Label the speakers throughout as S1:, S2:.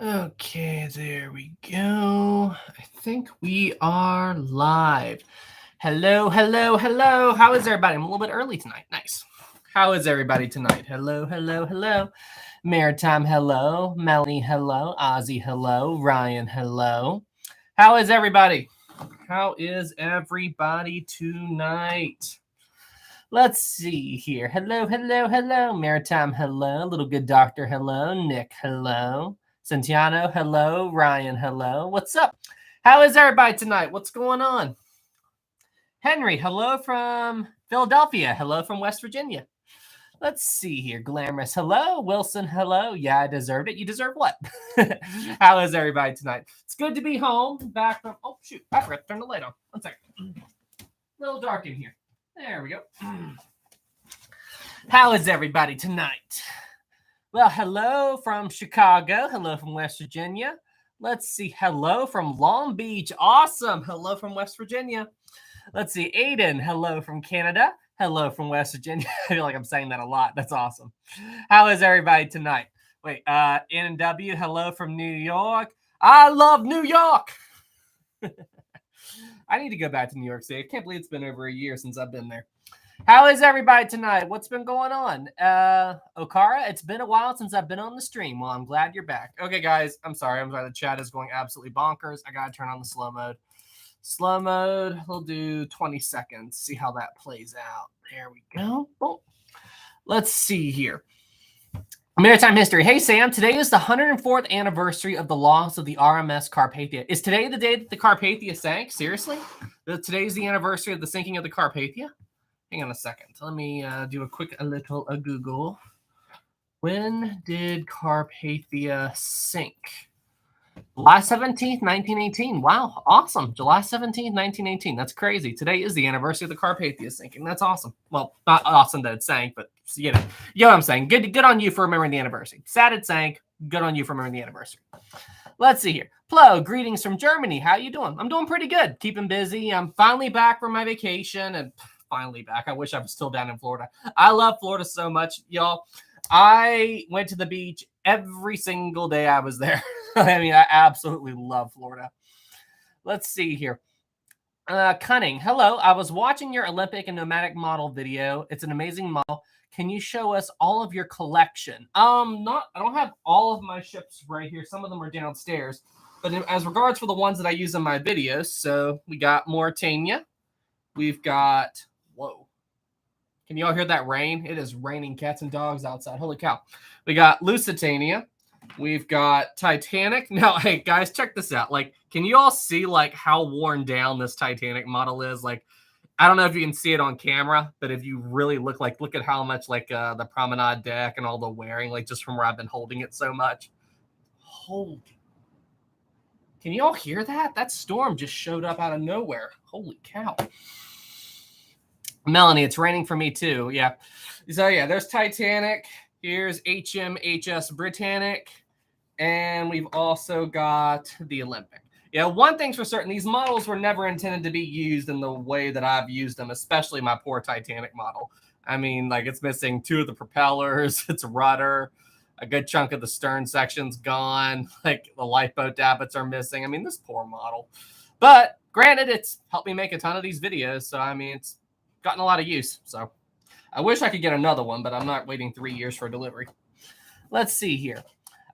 S1: Okay, there we go. I think we are live. Hello, hello, hello. How is everybody? I'm a little bit early tonight. Nice. How is everybody tonight? Hello, hello, hello. Maritime, hello. Melanie, hello. Ozzy, hello. Ryan, hello. How is everybody? How is everybody tonight? Let's see here. Hello, hello, hello. Maritime, hello. Little good doctor, hello. Nick, hello. Santiano, hello. Ryan, hello. What's up? How is everybody tonight? What's going on? Henry, hello from Philadelphia. Hello from West Virginia. Let's see here. Glamorous, hello. Wilson, hello. Yeah, I deserved it. You deserve what? How is everybody tonight? It's good to be home. Back from. Oh, shoot. I forgot to turn the light on. 1 second. A little dark in here. There we go. How is everybody tonight? Well, hello from Chicago. Hello from West Virginia. Let's see. Hello from Long Beach. Awesome. Hello from West Virginia. Let's see. Aiden. Hello from Canada. Hello from West Virginia. I feel like I'm saying that a lot. That's awesome. How is everybody tonight? Wait, N&W. Hello from New York. I love New York. I need to go back to New York City. I can't believe it's been over a year since I've been there. How is everybody tonight? What's been going on? Okara, it's been a while since I've been on the stream. Well, I'm glad you're back. Okay, guys, I'm sorry. The chat is going absolutely bonkers. I got to turn on the slow mode. Slow mode, we'll do 20 seconds. See how that plays out. There we go. Oh. Let's see here. Maritime history. Hey, Sam, today is the 104th anniversary of the loss of the RMS Carpathia. Is today the day that the Carpathia sank? Seriously? Today's the anniversary of the sinking of the Carpathia? Hang on a second. Let me do a little Google. When did Carpathia sink? July 17th, 1918. Wow, awesome. July 17th, 1918. That's crazy. Today is the anniversary of the Carpathia sinking. That's awesome. Well, not awesome that it sank, but you know what I'm saying. Good on you for remembering the anniversary. Sad it sank. Good on you for remembering the anniversary. Let's see here. Plo, greetings from Germany. How you doing? I'm doing pretty good. Keeping busy. I'm finally back from my vacation and finally back. I wish I was still down in Florida. I love Florida so much, y'all. I went to the beach every single day I was there. I mean, I absolutely love Florida. Let's see here. Cunning. Hello. I was watching your Olympic and Nomadic model video. It's an amazing model. Can you show us all of your collection? I don't have all of my ships right here. Some of them are downstairs. But as regards for the ones that I use in my videos, so we got Mauritania. We've got, whoa. Can you all hear that rain? It is raining cats and dogs outside. Holy cow. We got Lusitania. We've got Titanic. Now, hey, guys, check this out. Like, can you all see, like, how worn down this Titanic model is? Like, I don't know if you can see it on camera, but if you really look at how much, like, the promenade deck and all the wearing, like, just from where I've been holding it so much. Holy. Can you all hear that? That storm just showed up out of nowhere. Holy cow. Melanie, it's raining for me too. Yeah. So yeah, there's Titanic. Here's HMHS Britannic. And we've also got the Olympic. Yeah, one thing's for certain. These models were never intended to be used in the way that I've used them, especially my poor Titanic model. I mean, like, it's missing 2 of the propellers. It's a rudder. A good chunk of the stern section's gone. Like, the lifeboat davits are missing. I mean, this poor model. But granted, it's helped me make a ton of these videos. So, I mean, it's gotten a lot of use. So I wish I could get another one, but I'm not waiting 3 years for delivery. Let's see here.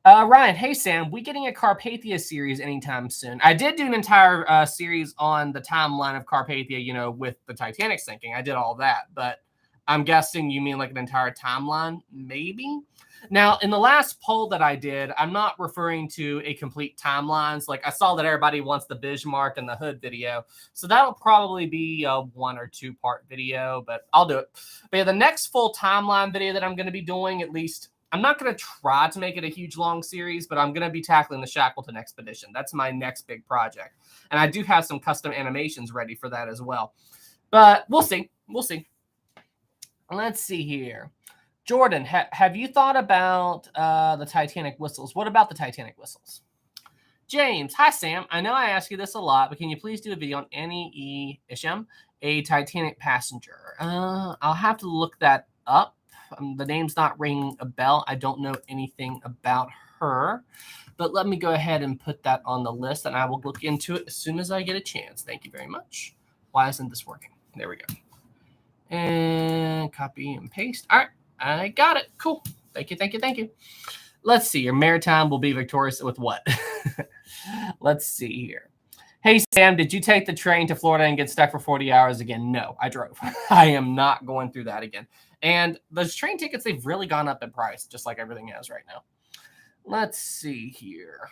S1: Ryan, hey, Sam, we getting a Carpathia series anytime soon? I did do an entire series on the timeline of Carpathia, you know, with the Titanic sinking. I did all that, but I'm guessing you mean like an entire timeline, maybe? Now, in the last poll that I did, I'm not referring to a complete timeline. So, like, I saw that everybody wants the Bismarck and the Hood video. So that'll probably be a 1 or 2 part video, but I'll do it. But yeah, the next full timeline video that I'm going to be doing, at least, I'm not going to try to make it a huge long series, but I'm going to be tackling the Shackleton expedition. That's my next big project. And I do have some custom animations ready for that as well. But we'll see. We'll see. Let's see here. Jordan, have you thought about the Titanic whistles? What about the Titanic whistles? James, hi, Sam. I know I ask you this a lot, but can you please do a video on Annie Isham, a Titanic passenger? I'll have to look that up. The name's not ringing a bell. I don't know anything about her. But let me go ahead and put that on the list, and I will look into it as soon as I get a chance. Thank you very much. Why isn't this working? There we go. And copy and paste. All right, I got it. Cool. Thank you, thank you, thank you. Let's see. Your maritime will be victorious with what? Let's see here. Hey, Sam, did you take the train to Florida and get stuck for 40 hours again? No, I drove. I am not going through that again. And those train tickets, they've really gone up in price, just like everything has right now. Let's see here.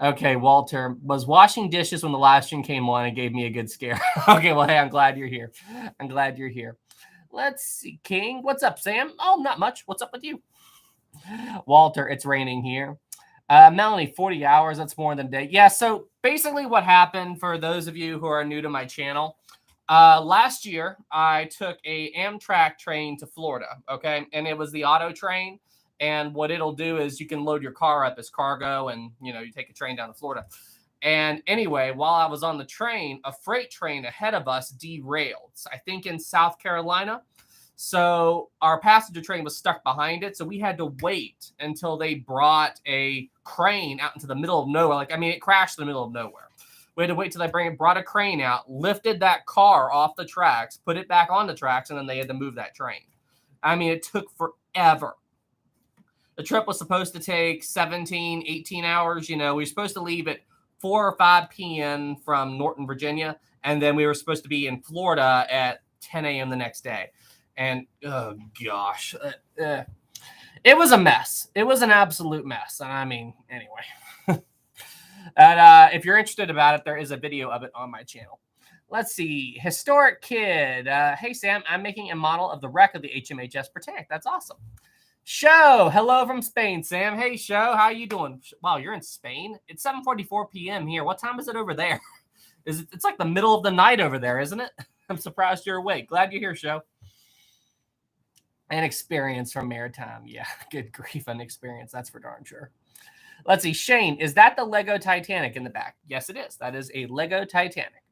S1: Okay, Walter, was washing dishes when the live stream came on and gave me a good scare. Okay, well, hey, I'm glad you're here. I'm glad you're here. Let's see, King. What's up, Sam? Oh, not much. What's up with you? Walter, it's raining here. Melanie, 40 hours, that's more than a day. Yeah, so basically what happened, for those of you who are new to my channel, last year I took a Amtrak train to Florida, okay? And it was the auto train. And what it'll do is you can load your car up as cargo and, you know, you take a train down to Florida. And anyway, while I was on the train, a freight train ahead of us derailed, I think in South Carolina. So our passenger train was stuck behind it. So we had to wait until they brought a crane out into the middle of nowhere. Like, I mean, it crashed in the middle of nowhere. We had to wait till they brought a crane out, lifted that car off the tracks, put it back on the tracks, and then they had to move that train. I mean, it took forever. The trip was supposed to take 17, 18 hours. You know, we were supposed to leave at 4 or 5 p.m. from Norton, Virginia. And then we were supposed to be in Florida at 10 a.m. the next day. And, oh, gosh, it was a mess. It was an absolute mess. And I mean, anyway. And if you're interested about it, there is a video of it on my channel. Let's see. Historic Kid. Hey, Sam, I'm making a model of the wreck of the HMHS Titanic. That's awesome. Show, hello from Spain, Sam. Hey, Show, how you doing? Wow, you're in Spain? It's 7:44 p.m. here. What time is it over there? It's like the middle of the night over there, isn't it? I'm surprised you're awake. Glad you're here, Show. An experience from maritime. Yeah, good grief, an experience. That's for darn sure. Let's see. Shane, is that the Lego Titanic in the back? Yes, it is. That is a Lego Titanic.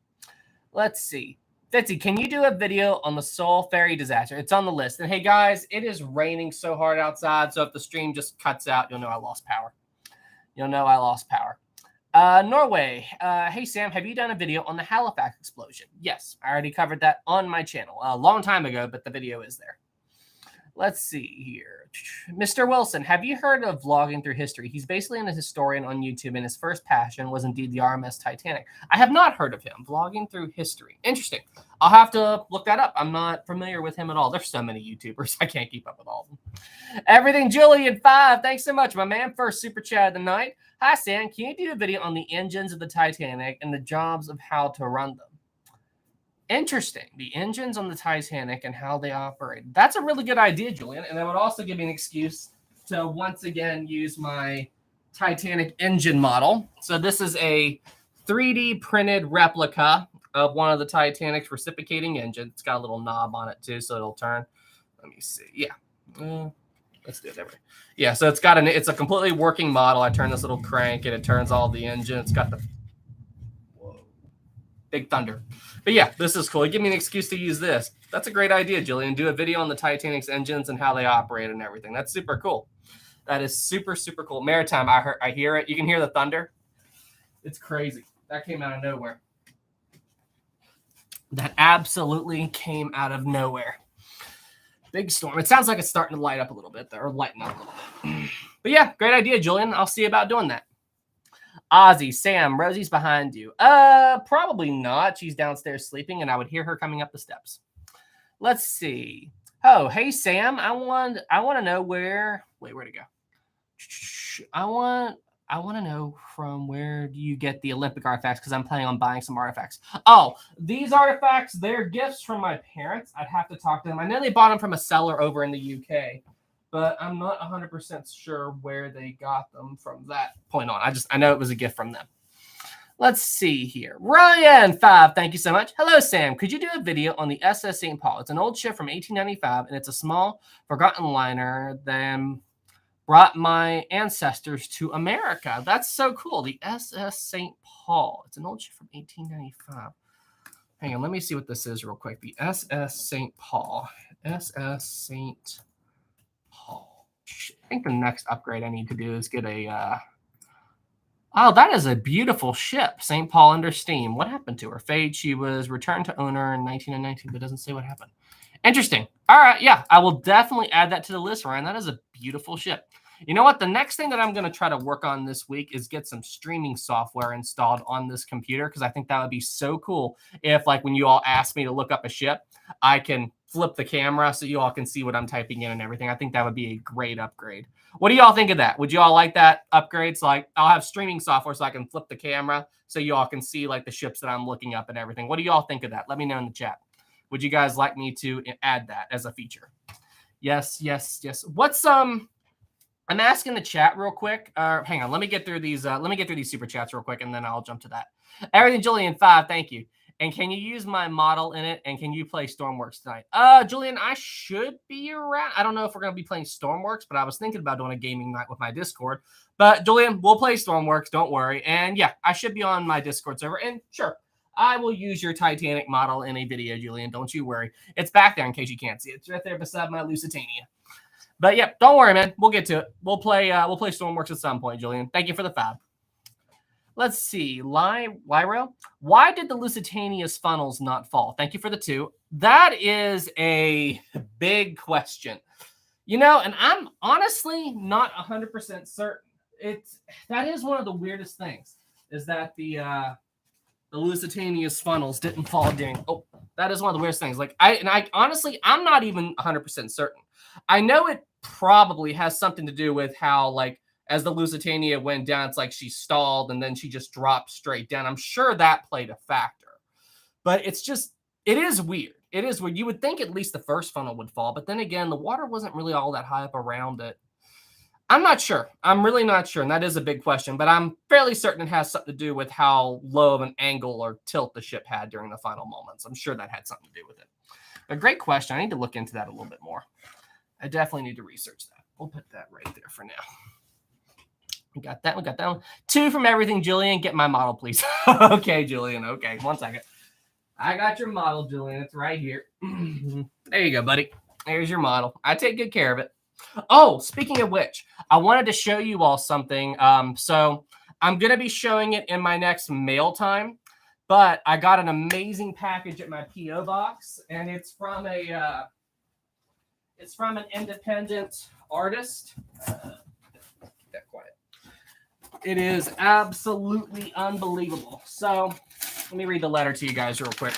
S1: Let's see. Fitzy, can you do a video on the Seoul ferry disaster? It's on the list. And hey, guys, it is raining so hard outside. So if the stream just cuts out, you'll know I lost power. You'll know I lost power. Norway. Hey, Sam, have you done a video on the Halifax explosion? Yes, I already covered that on my channel a long time ago, but the video is there. Let's see here. Mr. Wilson, have you heard of Vlogging Through History? He's basically a historian on YouTube, and his first passion was indeed the RMS Titanic. I have not heard of him. Vlogging Through History. Interesting. I'll have to look that up. I'm not familiar with him at all. There's so many YouTubers. I can't keep up with all of them. Everything Julian 5. Thanks so much, my man. First super chat of the night. Hi, Sam. Can you do a video on the engines of the Titanic and the jobs of how to run them? Interesting. The engines on the Titanic and how they operate. That's a really good idea, Julian. And that would also give me an excuse to once again use my Titanic engine model. So this is a 3D printed replica of one of the Titanic's reciprocating engines. It's got a little knob on it too, so it'll turn. Let me see. Yeah. Let's do it that way. Yeah, so it's a completely working model. I turn this little crank and it turns all the engine. It's got the Big Thunder. But yeah, this is cool. Give me an excuse to use this. That's a great idea, Jillian. Do a video on the Titanic's engines and how they operate and everything. That's super cool. That is super, super cool. Maritime, I hear it. You can hear the thunder. It's crazy. That came out of nowhere. That absolutely came out of nowhere. Big storm. It sounds like it's starting to light up a little bit there, or lighten up a little bit. But yeah, great idea, Julian. I'll see about doing that. Ozzy, Sam, Rosie's behind you. Probably not. She's downstairs sleeping, and I would hear her coming up the steps. Let's see. Oh, hey, Sam. I want to know where. Wait, where'd it go? I want to know from where do you get the Olympic artifacts, because I'm planning on buying some artifacts. Oh, these artifacts, they're gifts from my parents. I'd have to talk to them. I know they bought them from a seller over in the UK. But I'm not 100% sure where they got them from that point on. I know it was a gift from them. Let's see here. Ryan 5, thank you so much. Hello, Sam. Could you do a video on the SS St. Paul? It's an old ship from 1895, and it's a small, forgotten liner that brought my ancestors to America. That's so cool. The SS St. Paul. It's an old ship from 1895. Hang on, let me see what this is real quick. The SS St. Paul. SS St. Paul. think the next upgrade I need to do is get a... Oh, that is a beautiful ship. St. Paul under steam. What happened to her? Fate. She was returned to owner in 1919, but doesn't say what happened. Interesting. All right. Yeah, I will definitely add that to the list, Ryan. That is a beautiful ship. You know what? The next thing that I'm going to try to work on this week is get some streaming software installed on this computer, because I think that would be so cool if, like, when you all ask me to look up a ship, I can flip the camera so you all can see what I'm typing in and everything. I think that would be a great upgrade. What do y'all think of that? Would you all like that upgrade? So, like, I'll have streaming software so I can flip the camera so you all can see, like, the ships that I'm looking up and everything. What do y'all think of that? Let me know in the chat. Would you guys like me to add that as a feature? Yes, yes, yes. What's I'm asking the chat real quick. Hang on, let me get through these. Let me get through these super chats real quick, and then I'll jump to that. Everything, Julian 5, thank you. And can you use my model in it? And can you play Stormworks tonight? Julian, I should be around. I don't know if we're gonna be playing Stormworks, but I was thinking about doing a gaming night with my Discord. But Julian, we'll play Stormworks. Don't worry. And yeah, I should be on my Discord server. And sure, I will use your Titanic model in a video, Julian. Don't you worry. It's back there in case you can't see it. It's right there beside my Lusitania. But yeah, don't worry, man. We'll get to it. We'll play Stormworks at some point, Julian. Thank you for the 5. Let's see. Lyro, why did the Lusitania's funnels not fall? Thank you for the 2. That is a big question. You know, and I'm honestly not 100% certain. That is one of the weirdest things, is that the Lusitania's funnels didn't fall during. Oh, that is one of the weirdest things. Like, I honestly, I'm not even 100% certain. I know it probably has something to do with how, like, as the Lusitania went down, it's like she stalled and then she just dropped straight down. I'm sure that played a factor. But it is weird. It is weird. You would think at least the first funnel would fall, but then again, the water wasn't really all that high up around it. I'm not sure. I'm really not sure, and that is a big question, but I'm fairly certain it has something to do with how low of an angle or tilt the ship had during the final moments. I'm sure that had something to do with it. A great question. I need to look into that a little bit more. I definitely need to research that. We'll put that right there for now. We got that. We got that one. 2 from everything, Julian. Get my model, please. Okay, Julian. Okay, 1 second. I got your model, Julian. It's right here. There you go, buddy. There's your model. I take good care of it. Oh, speaking of which, I wanted to show you all something. So I'm going to be showing it in my next mail time, but I got an amazing package at my P.O. box, and it's from an independent artist. Keep that quiet. It is absolutely unbelievable. So let me read the letter to you guys real quick.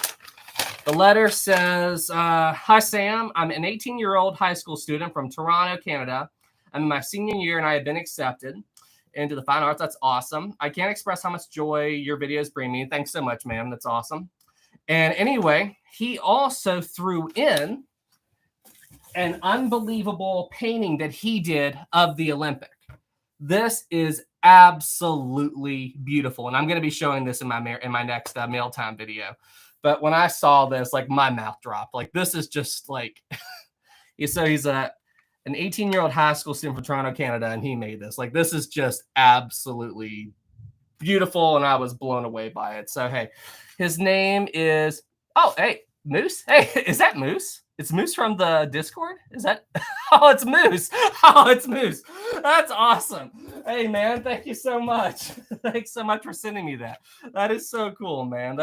S1: The letter says, hi, Sam. I'm an 18-year-old high school student from Toronto, Canada. I'm in my senior year, and I have been accepted into the fine arts. That's awesome. I can't express how much joy your videos bring me. Thanks so much, man. That's awesome. And anyway, he also threw in an unbelievable painting that he did of the Olympic. This is absolutely beautiful, and I'm going to be showing this in my next mail time video. But when I saw this, like, my mouth dropped. Like, this is just like, so he's an 18-year-old high school student from Toronto, Canada, and he made this. Like, this is just absolutely beautiful, and I was blown away by it. So, hey, his name is, oh, hey, Moose. Hey, is that Moose? It's Moose from the Discord? Is that? Oh, it's Moose. Oh, it's Moose. That's awesome. Hey, man, thank you so much. Thanks so much for sending me that. That is so cool, man.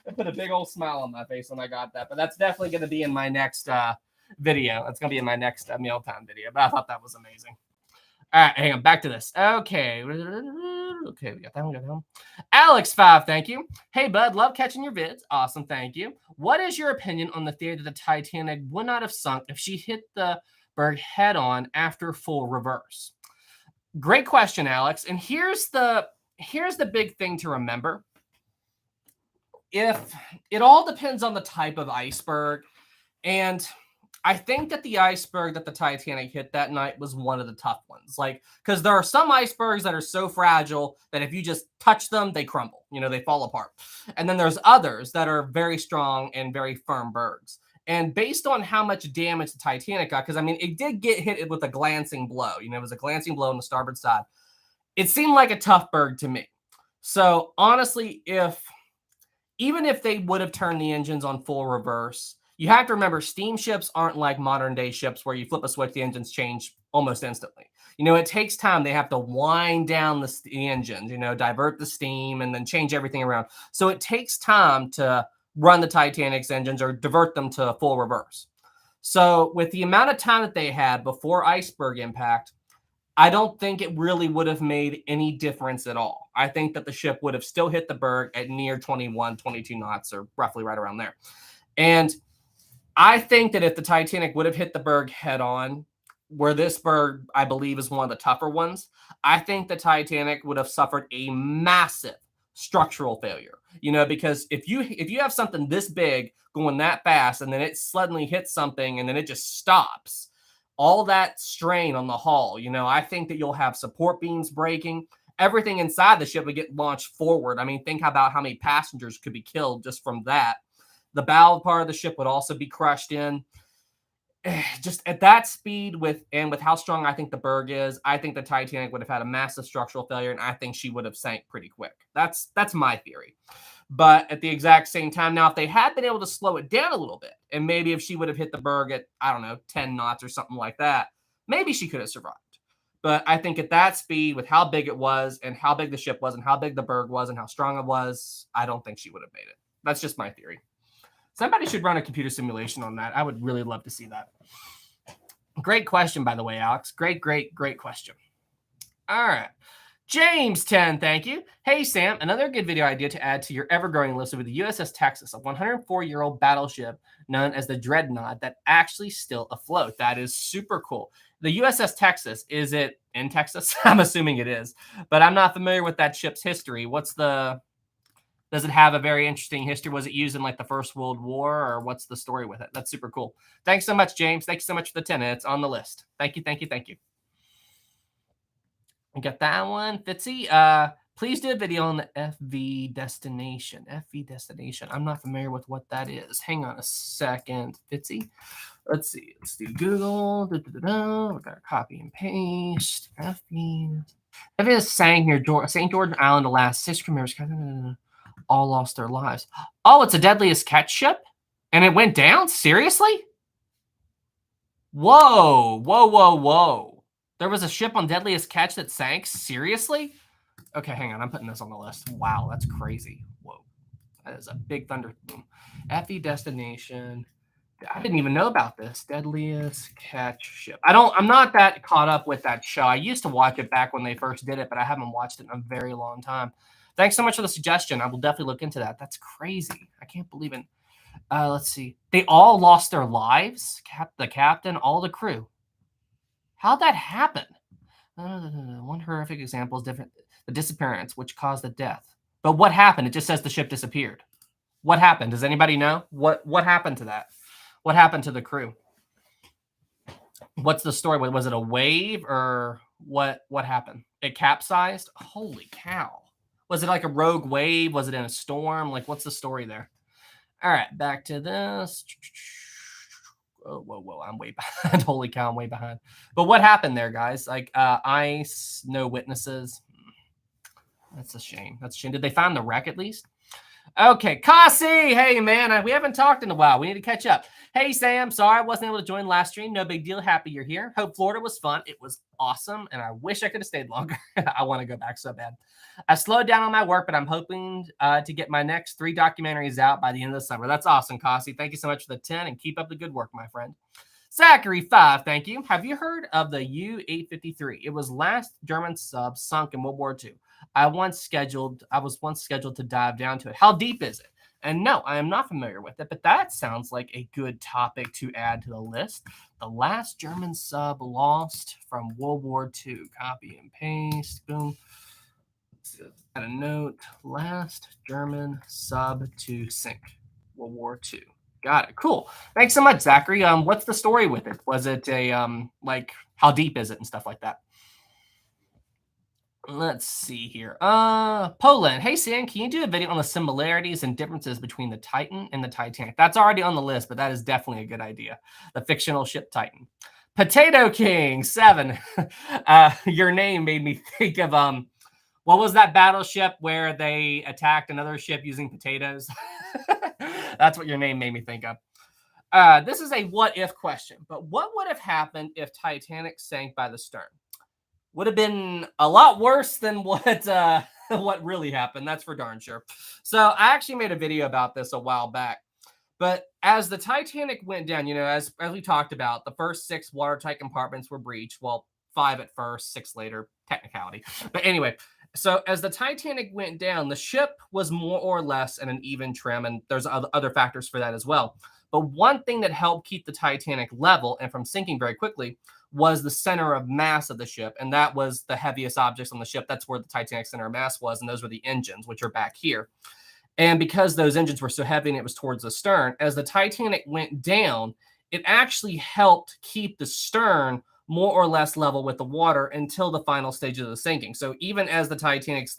S1: I put a big old smile on my face when I got that, but that's definitely going to be in my next video. That's going to be in my next mealtime video, but I thought that was amazing. All right, hang on, back to this. Okay, we got that one. Alex 5, thank you. Hey, bud, love catching your vids. Awesome, thank you. What is your opinion on the theory that the Titanic would not have sunk if she hit the berg head on after full reverse? Great question, Alex. And here's the big thing to remember. If it all depends on the type of iceberg, and I think that the iceberg that the Titanic hit that night was one of the tough ones. Like, because there are some icebergs that are so fragile that if you just touch them, they crumble. You know, they fall apart. And then there's others that are very strong and very firm bergs. And based on how much damage the Titanic got, because, I mean, it did get hit with a glancing blow. You know, it was a glancing blow on the starboard side. It seemed like a tough berg to me. So, honestly, even if they would have turned the engines on full reverse, You have to remember, steamships aren't like modern day ships where you flip a switch, the engines change almost instantly. You know, it takes time. They have to wind down the engines, you know, divert the steam and then change everything around. So it takes time to run the Titanic's engines or divert them to full reverse. So with the amount of time that they had before iceberg impact, I don't think it really would have made any difference at all. I think that the ship would have still hit the berg at near 21, 22 knots, or roughly right around there. And I think that if the Titanic would have hit the berg head on, where this berg, I believe, is one of the tougher ones, I think the Titanic would have suffered a massive structural failure. You know, because if you have something this big going that fast and then it suddenly hits something and then it just stops, all that strain on the hull, you know, I think that you'll have support beams breaking. Everything inside the ship would get launched forward. I mean, think about how many passengers could be killed just from that. The bow part of the ship would also be crushed in. Just at that speed with how strong I think the berg is, I think the Titanic would have had a massive structural failure, and I think she would have sank pretty quick. That's my theory. But at the exact same time, now if they had been able to slow it down a little bit, and maybe if she would have hit the berg at, I don't know, 10 knots or something like that, maybe she could have survived. But I think at that speed, with how big it was and how big the ship was and how big the berg was and how strong it was, I don't think she would have made it. That's just my theory. Somebody should run a computer simulation on that. I would really love to see that. Great question, by the way, Alex. Great question. All right. James 10, thank you. Hey, Sam, another good video idea to add to your ever-growing list would be the USS Texas, a 104-year-old battleship known as the Dreadnought that actually still afloat. That is super cool. The USS Texas, is it in Texas? I'm assuming it is, but I'm not familiar with that ship's history. Does it have a very interesting history? Was it used in like the First World War, or what's the story with it? That's super cool. Thanks so much, James. Thank you so much for the 10. It's on the list. Thank you. I got that one. Fitzy, please do a video on the FV destination. FV destination. I'm not familiar with what that is. Hang on a second, Fitzy. Let's see. Let's do Google. We got to copy and paste. FV. If it is sank near St. George Island, the last 6 crew members all lost their lives. Oh, it's a Deadliest Catch ship? And it went down? Seriously? Whoa. There was a ship on Deadliest Catch that sank? Seriously? Okay, hang on. I'm putting this on the list. Wow, that's crazy. Whoa. That is a big thunder boom. FE destination. I didn't even know about this. Deadliest Catch ship. I'm not that caught up with that show. I used to watch it back when they first did it, but I haven't watched it in a very long time. Thanks so much for the suggestion. I will definitely look into that. That's crazy. I can't believe it. Let's see. They all lost their lives? The captain, all the crew. How'd that happen? One horrific example is the disappearance, which caused the death. But what happened? It just says the ship disappeared. What happened? Does anybody know? What happened to that? What happened to the crew? What's the story? Was it a wave or what happened? It capsized? Holy cow. Was it like a rogue wave? Was it in a storm? Like, what's the story there? All right, back to this. Oh, whoa, I'm way behind. Holy cow, I'm way behind. But what happened there, guys? Like, ice, no witnesses. That's a shame. Did they find the wreck at least? Okay, Kasi, hey, man, we haven't talked in a while. We need to catch up. Hey, Sam, sorry I wasn't able to join last stream. No big deal. Happy you're here. Hope Florida was fun. It was awesome, and I wish I could have stayed longer. I want to go back so bad. I slowed down on my work, but I'm hoping to get my next 3 documentaries out by the end of the summer. That's awesome, Kasi. Thank you so much for the 10, and keep up the good work, my friend. Zachary 5, thank you. Have you heard of the U-853? It was last German sub sunk in World War II. I was once scheduled to dive down to it. How deep is it? And no, I am not familiar with it, but that sounds like a good topic to add to the list. The last German sub lost from World War II. Copy and paste. Boom. Add a note. Last German sub to sink. World War II. Got it. Cool. Thanks so much, Zachary. What's the story with it? Was it a like how deep is it and stuff like that? Let's see here. Poland. Hey, Sam, can you do a video on the similarities and differences between the Titan and the Titanic? That's already on the list, but that is definitely a good idea. The fictional ship Titan. Potato King 7. Your name made me think of what was that battleship where they attacked another ship using potatoes? That's what your name made me think of. This is a what-if question, but what would have happened if Titanic sank by the stern? Would have been a lot worse than what what really happened. That's for darn sure. So I actually made a video about this a while back. But as the Titanic went down, as we talked about, the first 6 watertight compartments were breached. Well, 5 at first, 6 later, technicality. But anyway, so as the Titanic went down, the ship was more or less in an even trim, and there's other factors for that as well. But one thing that helped keep the Titanic level and from sinking very quickly was the center of mass of the ship, and that was the heaviest objects on the ship. That's where the Titanic center of mass was, and those were the engines, which are back here. And because those engines were so heavy and it was towards the stern, as the Titanic went down, it actually helped keep the stern more or less level with the water until the final stages of the sinking. So even as the Titanic's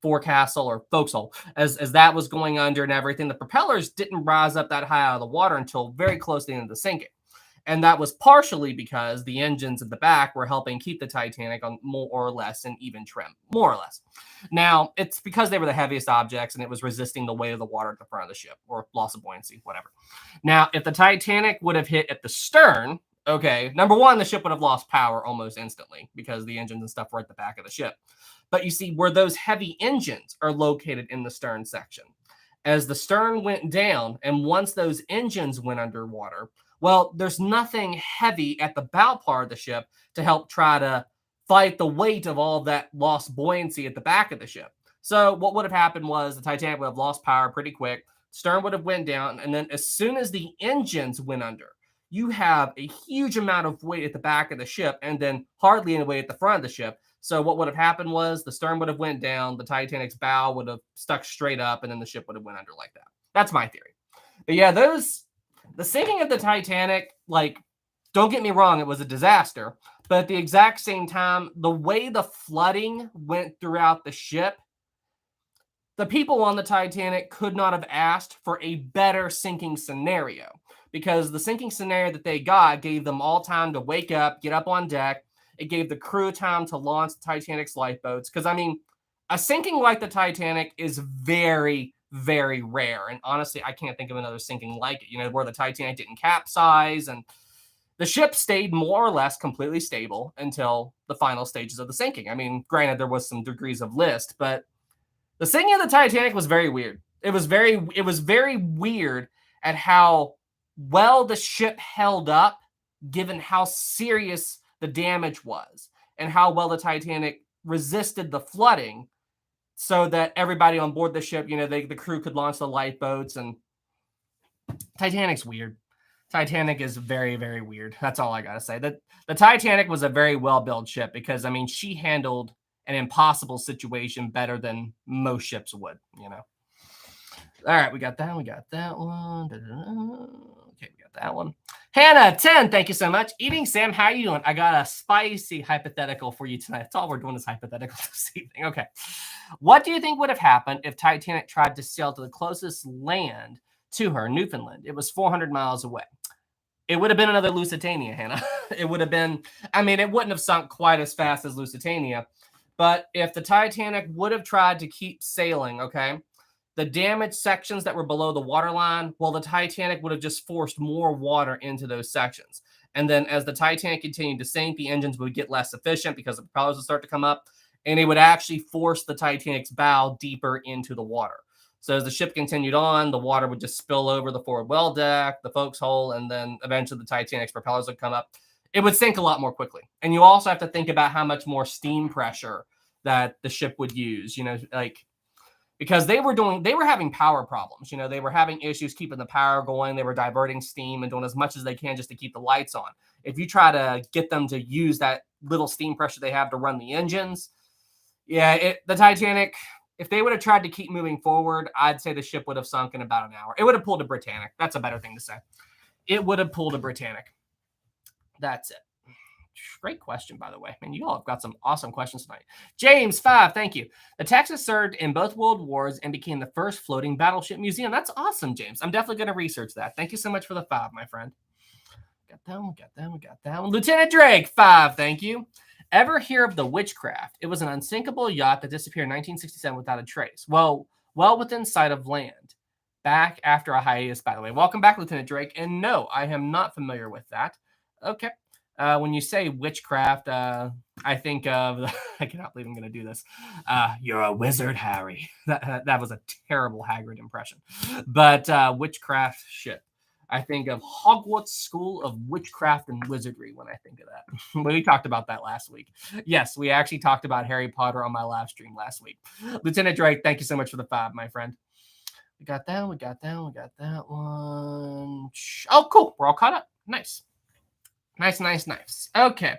S1: forecastle or forecastle, as that was going under and everything, the propellers didn't rise up that high out of the water until very close to the end of the sinking. And that was partially because the engines at the back were helping keep the Titanic on more or less an even trim, more or less. Now, it's because they were the heaviest objects and it was resisting the weight of the water at the front of the ship, or loss of buoyancy, whatever. Now, if the Titanic would have hit at the stern, okay, number one, the ship would have lost power almost instantly because the engines and stuff were at the back of the ship. But you see, where those heavy engines are located in the stern section, as the stern went down and once those engines went underwater, well, there's nothing heavy at the bow part of the ship to help try to fight the weight of all that lost buoyancy at the back of the ship. So what would have happened was the Titanic would have lost power pretty quick. Stern would have went down. And then as soon as the engines went under, you have a huge amount of weight at the back of the ship and then hardly any weight at the front of the ship. So what would have happened was the stern would have went down, the Titanic's bow would have stuck straight up, and then the ship would have went under like that. That's my theory. But yeah, the sinking of the Titanic, don't get me wrong, it was a disaster. But at the exact same time, the way the flooding went throughout the ship, the people on the Titanic could not have asked for a better sinking scenario, because the sinking scenario that they got gave them all time to wake up, get up on deck. It gave the crew time to launch the Titanic's lifeboats. Because, I mean, a sinking like the Titanic is very, very rare. And honestly, I can't think of another sinking like it, where the Titanic didn't capsize and the ship stayed more or less completely stable until the final stages of the sinking. I mean, granted, there was some degrees of list, but the sinking of the Titanic was very weird. It was very weird at how well the ship held up, given how serious the damage was and how well the Titanic resisted the flooding, so that everybody on board the ship, the crew could launch the lifeboats. And Titanic's weird. Titanic is very, very weird. That's all I got to say. The Titanic was a very well-built ship because, I mean, she handled an impossible situation better than most ships would, All right, we got that. We got that one. Okay, we got that one. Hannah, 10, thank you so much. Eating Sam, how are you doing? I got a spicy hypothetical for you tonight. That's all we're doing is hypothetical this evening. Okay. What do you think would have happened if Titanic tried to sail to the closest land to her, Newfoundland? It was 400 miles away. It would have been another Lusitania, Hannah. It would have been, I mean, it wouldn't have sunk quite as fast as Lusitania. But if the Titanic would have tried to keep sailing, okay, the damaged sections that were below the waterline, well, the Titanic would have just forced more water into those sections. And then as the Titanic continued to sink, the engines would get less efficient because the propellers would start to come up, and it would actually force the Titanic's bow deeper into the water. So as the ship continued on, the water would just spill over the forward well deck, the forecastle, and then eventually the Titanic's propellers would come up. It would sink a lot more quickly. And you also have to think about how much more steam pressure that the ship would use, because they were having power problems. They were having issues keeping the power going. They were diverting steam and doing as much as they can just to keep the lights on. If you try to get them to use that little steam pressure they have to run the engines, the Titanic, if they would have tried to keep moving forward, I'd say the ship would have sunk in about an hour. It would have pulled a Britannic. That's a better thing to say. It would have pulled a Britannic. That's it. Great question, by the way. Man, you all have got some awesome questions tonight. James, 5, thank you. The Texas served in both World Wars and became the first floating battleship museum. That's awesome, James. I'm definitely going to research that. Thank you so much for the 5, my friend. Got that one, got that one, got that one. Lieutenant Drake, 5, thank you. Ever hear of the Witchcraft? It was an unsinkable yacht that disappeared in 1967 without a trace. Well within sight of land. back after a hiatus, by the way. Welcome back, Lieutenant Drake. And no, I am not familiar with that. Okay. When you say witchcraft, I think of, I cannot believe I'm going to do this. You're a wizard, Harry. That was a terrible Hagrid impression. But witchcraft shit. I think of Hogwarts School of Witchcraft and Wizardry when I think of that. We talked about that last week. Yes, we actually talked about Harry Potter on my live stream last week. Lieutenant Drake, thank you so much for the 5, my friend. We got that one. We got that one. Oh, cool. We're all caught up. Nice. Nice. Okay.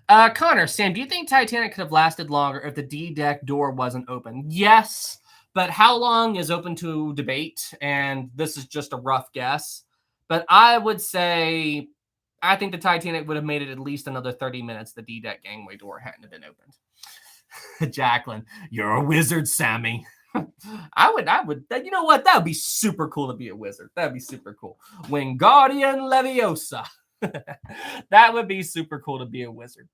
S1: Connor, Sam, do you think Titanic could have lasted longer if the D-deck door wasn't open? Yes, but how long is open to debate, and this is just a rough guess. But I would say I think the Titanic would have made it at least another 30 minutes. The D-deck gangway door hadn't been opened. Jacqueline, you're a wizard, Sammy. I would. You know what? That would be super cool to be a wizard. That would be super cool. Wingardium Leviosa. That would be super cool to be a wizard.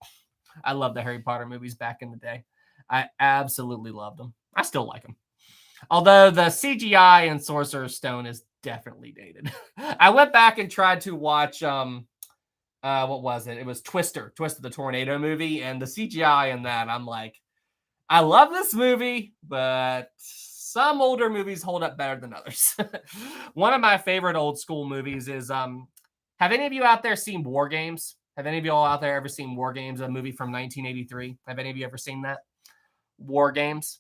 S1: I love the Harry Potter movies back in the day. I absolutely loved them. I still like them. Although the CGI in Sorcerer's Stone is definitely dated. I went back and tried to watch what was it? It was Twister the Tornado movie, and the CGI in that, I'm like, I love this movie, but some older movies hold up better than others. One of my favorite old school movies is have any of you out there seen WarGames? Have any of you all out there ever seen WarGames, a movie from 1983? Have any of you ever seen that? WarGames.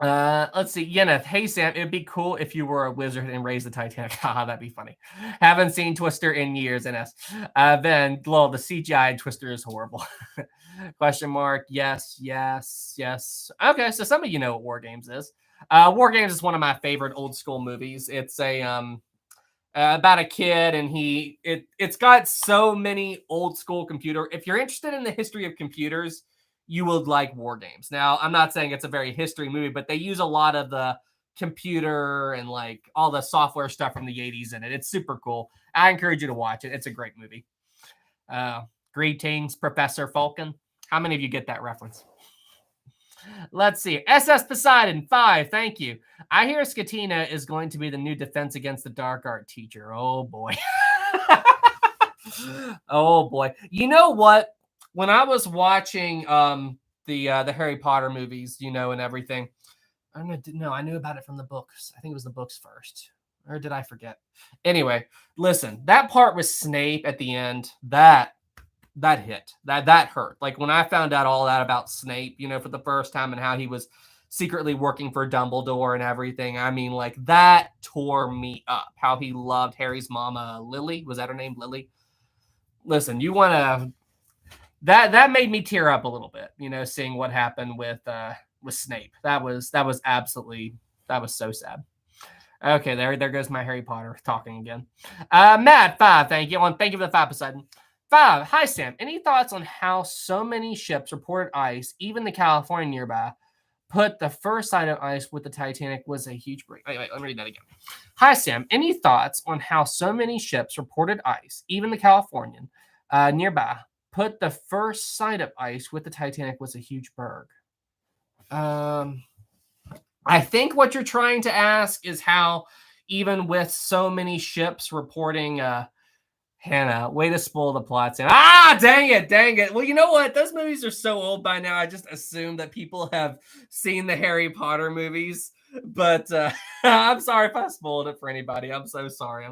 S1: Let's see. Yeneth, hey Sam, it'd be cool if you were a wizard and raised the Titanic. Haha, that'd be funny. Haven't seen Twister in years, NS. Then, lol, the CGI in Twister is horrible. Question mark. Yes. Okay, so some of you know what WarGames is. WarGames is one of my favorite old school movies. It's a about a kid, and it's got so many old school computer. If you're interested in the history of computers, you would like WarGames. Now, I'm not saying it's a very history movie, but they use a lot of the computer and like all the software stuff from the 80s in it. It's super cool. I encourage you to watch it. It's a great movie. Greetings, Professor Falcon. How many of you get that reference? Let's see. SS Poseidon, 5. Thank you. I hear Scatina is going to be the new Defense Against the Dark Art teacher. Oh, boy. Oh, boy. You know what? When I was watching the Harry Potter movies, and everything, I knew about it from the books. I think it was the books first. Or did I forget? Anyway, listen, that part with Snape at the end, that hit. That hurt. Like when I found out all that about Snape, for the first time, and how he was secretly working for Dumbledore and everything. I mean, like that tore me up. How he loved Harry's mama, Lily. Was that her name, Lily? Listen, you want to... That made me tear up a little bit, seeing what happened with Snape. That was so sad. Okay, there goes my Harry Potter talking again. Matt, 5, thank you. And thank you for the 5, Poseidon. 5, hi Sam. Any thoughts on how so many ships reported ice, even the California nearby, put the first sight of ice with the Titanic was a huge break? Wait, let me read that again. Hi Sam. Any thoughts on how so many ships reported ice, even the Californian nearby, put the first sight of ice with the Titanic was a huge berg? I think what you're trying to ask is how, even with so many ships reporting, Hannah, way to spoil the plot. Dang it. Well, you know what? Those movies are so old by now. I just assume that people have seen the Harry Potter movies. But I'm sorry if I spoiled it for anybody. I'm so sorry.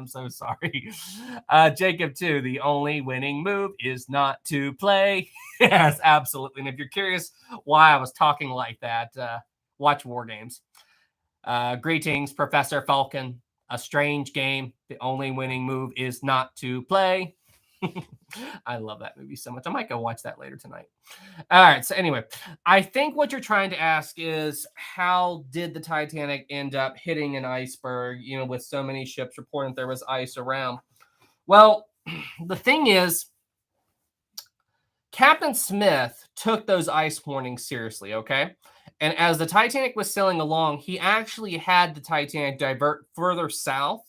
S1: Jacob, too, the only winning move is not to play. Yes, absolutely. And if you're curious why I was talking like that, watch WarGames. Greetings, Professor Falcon. A strange game. The only winning move is not to play. I love that movie so much. I might go watch that later tonight. All right. So anyway, I think what you're trying to ask is how did the Titanic end up hitting an iceberg, with so many ships reporting there was ice around? Well, the thing is, Captain Smith took those ice warnings seriously, okay? And as the Titanic was sailing along, he actually had the Titanic divert further south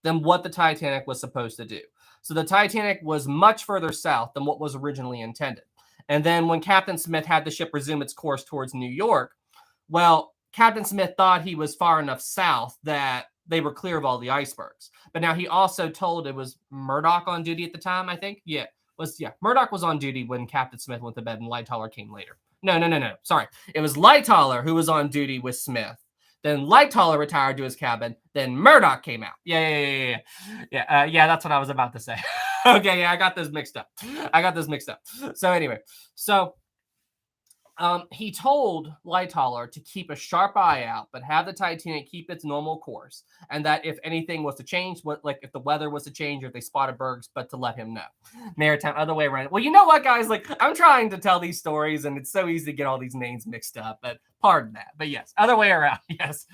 S1: than what the Titanic was supposed to do. So the Titanic was much further south than what was originally intended. And then when Captain Smith had the ship resume its course towards New York, well, Captain Smith thought he was far enough south that they were clear of all the icebergs. But now he also told it was Murdoch on duty at the time, I think. Murdoch was on duty when Captain Smith went to bed and Lightoller came later. No. Sorry. It was Lightoller who was on duty with Smith. Then Lightoller retired to his cabin. Then Murdoch came out. Yeah. That's what I was about to say. Okay, yeah, I got this mixed up. So anyway, he told Lightoller to keep a sharp eye out, but have the Titanic keep its normal course, and that if anything was to change, if the weather was to change or if they spotted bergs, but to let him know. Maritime, other way around. Well, you know what, guys? Like, I'm trying to tell these stories, and it's so easy to get all these names mixed up. But pardon that. But yes, other way around. Yes.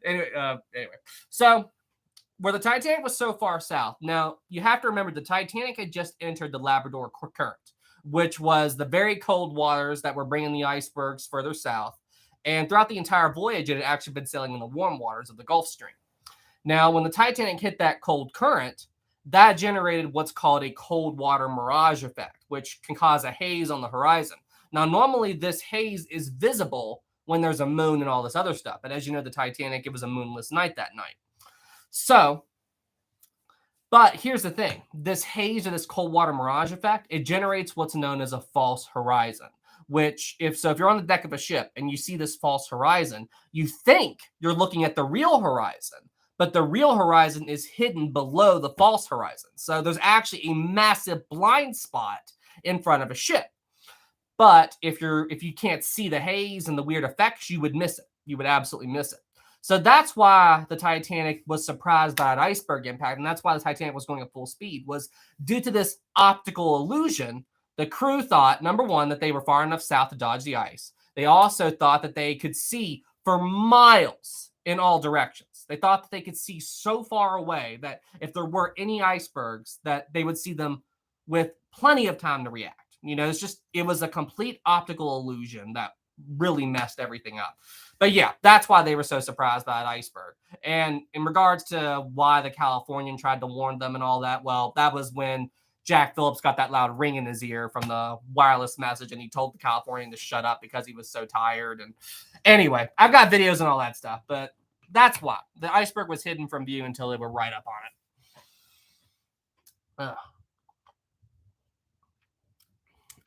S1: Anyway, so where the Titanic was so far south. Now you have to remember the Titanic had just entered the Labrador Current, which was the very cold waters that were bringing the icebergs further south. And throughout the entire voyage, it had actually been sailing in the warm waters of the Gulf Stream. Now, when the Titanic hit that cold current, that generated what's called a cold water mirage effect, which can cause a haze on the horizon. Now, normally this haze is visible when there's a moon and all this other stuff. But as you know, the Titanic, it was a moonless night that night. But here's the thing. This haze or this cold water mirage effect, it generates what's known as a false horizon, which if you're on the deck of a ship and you see this false horizon, you think you're looking at the real horizon, but the real horizon is hidden below the false horizon. So there's actually a massive blind spot in front of a ship. But if you can't see the haze and the weird effects, you would miss it. You would absolutely miss it. So that's why the Titanic was surprised by an iceberg impact, and that's why the Titanic was going at full speed, was due to this optical illusion. The crew thought, number one, that they were far enough south to dodge the ice. They also thought that they could see for miles in all directions. They thought that they could see so far away that if there were any icebergs, that they would see them with plenty of time to react. You know, it was a complete optical illusion that really messed everything up. But yeah, that's why they were so surprised by an iceberg. And in regards to why the Californian tried to warn them and all that, well, that was when Jack Phillips got that loud ring in his ear from the wireless message, and he told the Californian to shut up because he was so tired. And anyway, I've got videos and all that stuff, but that's why the iceberg was hidden from view until they were right up on it.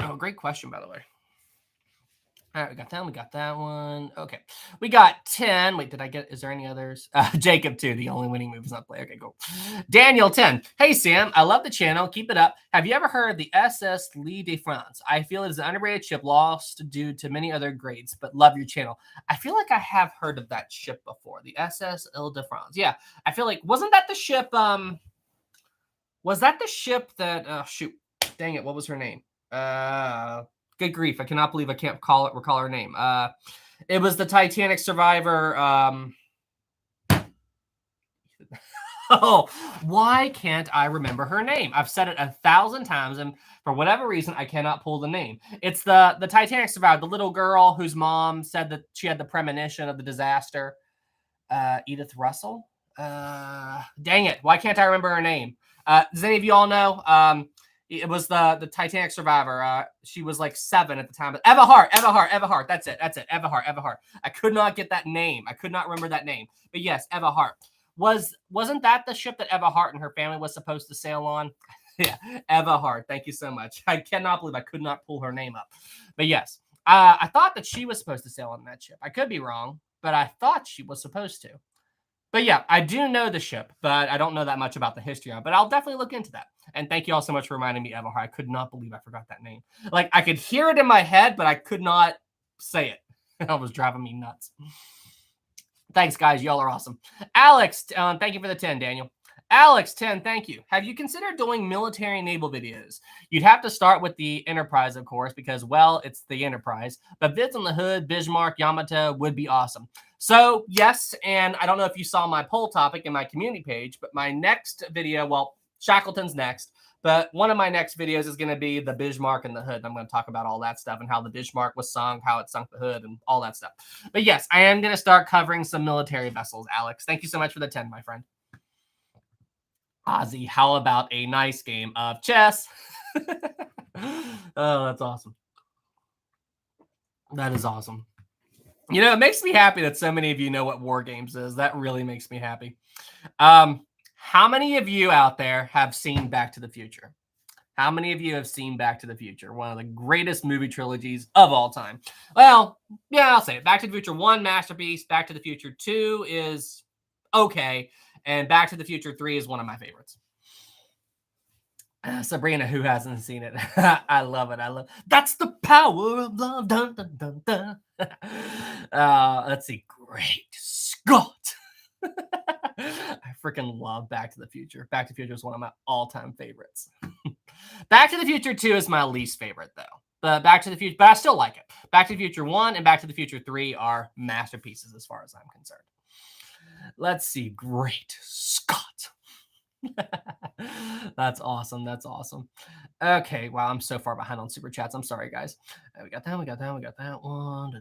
S1: Oh, great question, by the way. All right, we got that one. Okay. We got 10. Wait, is there any others? Jacob 2, the only winning move is not play. Okay, cool. Daniel 10. Hey, Sam, I love the channel. Keep it up. Have you ever heard of the SS L'Île de France? I feel it is an underrated ship lost due to many other grades, but love your channel. I feel like I have heard of that ship before, the SS L'Île de France. Yeah, I feel like, wasn't that the ship, was that the ship that, shoot, dang it, what was her name? Good grief. I cannot believe I can't recall her name. It was the Titanic survivor. Oh, why can't I remember her name? I've said it 1,000 times, and for whatever reason, I cannot pull the name. It's the Titanic survivor, the little girl whose mom said that she had the premonition of the disaster. Edith Russell? Dang it. Why can't I remember her name? Does any of you all know? It was the Titanic survivor. She was like 7 at the time. But Eva Hart. That's it. Eva Hart. I could not get that name. I could not remember that name. But yes, Eva Hart. Wasn't that the ship that Eva Hart and her family was supposed to sail on? Yeah, Eva Hart. Thank you so much. I cannot believe I could not pull her name up. But yes, I thought that she was supposed to sail on that ship. I could be wrong, but I thought she was supposed to. But yeah, I do know the ship, but I don't know that much about the history of it. But I'll definitely look into that. And thank you all so much for reminding me, Eva Hart. I could not believe I forgot that name. Like, I could hear it in my head, but I could not say it. That was driving me nuts. Thanks, guys. Y'all are awesome. Alex, thank you for the 10, Daniel. Alex, 10, thank you. Have you considered doing military and naval videos? You'd have to start with the Enterprise, of course, because, well, it's the Enterprise. But vids on the Hood, Bismarck, Yamato would be awesome. So, yes, and I don't know if you saw my poll topic in my community page, but my next video, well, Shackleton's next, but one of my next videos is going to be the Bismarck and the Hood. I'm going to talk about all that stuff and how the Bismarck was sunk, how it sunk the Hood, and all that stuff. But yes, I am going to start covering some military vessels, Alex. Thank you so much for the 10, my friend. Ozzy, how about a nice game of chess? Oh, that's awesome. That is awesome. You know, it makes me happy that so many of you know what WarGames is. That really makes me happy. How many of you out there have seen Back to the Future? How many of you have seen Back to the Future? One of the greatest movie trilogies of all time. Well, yeah, I'll say it. Back to the Future 1, masterpiece. Back to the Future 2 is okay. And Back to the Future 3 is one of my favorites. Sabrina, who hasn't seen it? I love it. That's the power of love. Dun, dun, dun, dun. Let's see. Great Scott. I freaking love Back to the Future. Back to the Future is one of my all-time favorites. Back to the Future 2 is my least favorite, though. But Back to the Future, but I still like it. Back to the Future 1 and Back to the Future 3 are masterpieces as far as I'm concerned. Let's see. Great Scott. That's awesome. That's awesome. Okay. Wow. I'm so far behind on super chats. I'm sorry, guys. We got that. We got that one.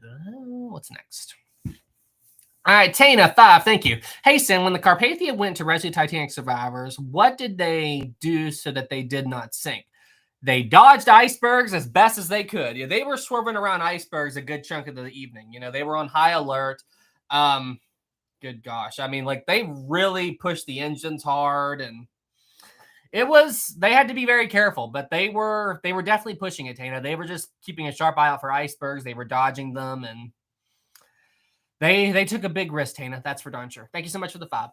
S1: What's next? All right. Tana, 5. Thank you. Hey, Sin, when the Carpathia went to rescue Titanic survivors, what did they do so that they did not sink? They dodged icebergs as best as they could. Yeah, they were swerving around icebergs a good chunk of the evening. You know, they were on high alert. Good gosh. I mean, like, they really pushed the engines hard, and they had to be very careful, but they were definitely pushing it, Tana. They were just keeping a sharp eye out for icebergs. They were dodging them, and they took a big risk, Tana. That's for darn sure. Thank you so much for the 5.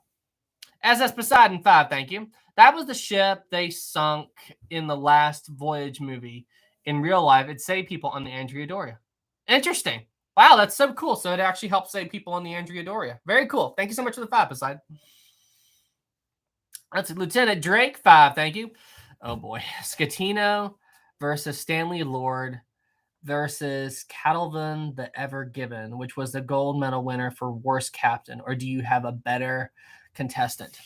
S1: SS Poseidon, 5. Thank you. That was the ship they sunk in the last Voyage movie. In real life, it saved people on the Andrea Doria. Interesting. Wow, that's so cool. So it actually helped save people on the Andrea Doria. Very cool. Thank you so much for the 5, Poseidon. That's Lieutenant Drake, 5. Thank you. Oh, boy. Scatino versus Stanley Lord versus Catalvan the Ever Given, which was the gold medal winner for worst captain. Or do you have a better contestant?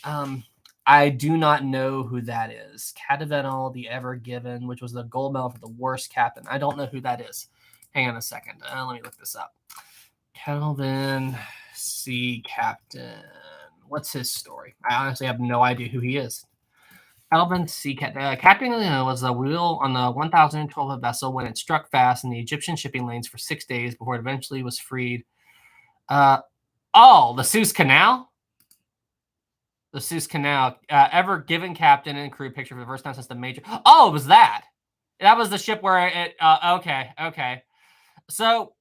S1: I do not know who that is. Catalvan the Ever Given, which was the gold medal for the worst captain. I don't know who that is. Hang on a second. Let me look this up. Calvin C. Captain. What's his story? I honestly have no idea who he is. Calvin C. Captain was the wheel on the 1012 vessel when it struck fast in the Egyptian shipping lanes for 6 days before it eventually was freed. The Suez Canal? The Suez Canal. Ever Given captain and crew picture for the first time since the major. Oh, it was that. That was the ship where it. Okay. So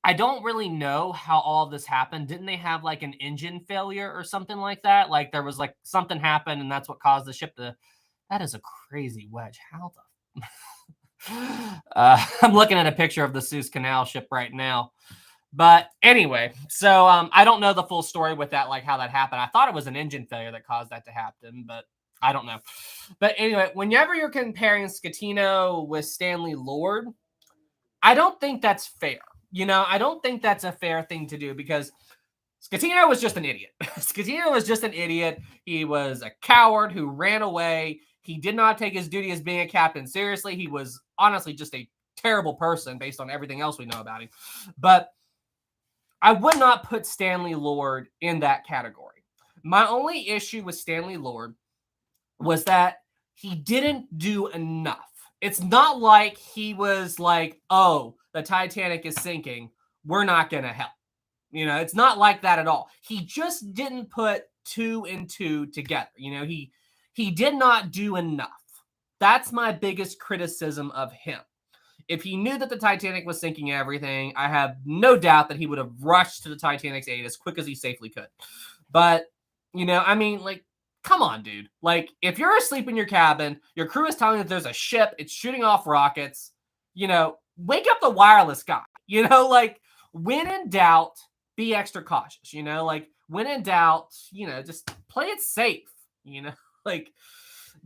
S1: I don't really know how all of this happened. Didn't they have like an engine failure or something like that? Like there was like something happened and that's what caused the ship to. That is a crazy wedge. How the. I'm looking at a picture of the Suez Canal ship right now. But anyway, so I don't know the full story with that, like how that happened. I thought it was an engine failure that caused that to happen, but I don't know. But anyway, whenever you're comparing Scatino with Stanley Lord, I don't think that's fair. You know, I don't think that's a fair thing to do because Scatino was just an idiot. Scatino was just an idiot. He was a coward who ran away. He did not take his duty as being a captain seriously. He was honestly just a terrible person based on everything else we know about him. But I would not put Stanley Lord in that category. My only issue with Stanley Lord was that he didn't do enough. It's not like he was like, oh, the Titanic is sinking. We're not going to help. You know, it's not like that at all. He just didn't put 2 and 2 together. You know, he did not do enough. That's my biggest criticism of him. If he knew that the Titanic was sinking everything, I have no doubt that he would have rushed to the Titanic's aid as quick as he safely could. But, you know, I mean, like, come on, dude. Like, if you're asleep in your cabin, your crew is telling you that there's a ship, it's shooting off rockets, you know, wake up the wireless guy. You know, like, when in doubt, be extra cautious. You know, like, when in doubt, you know, just play it safe. You know, like,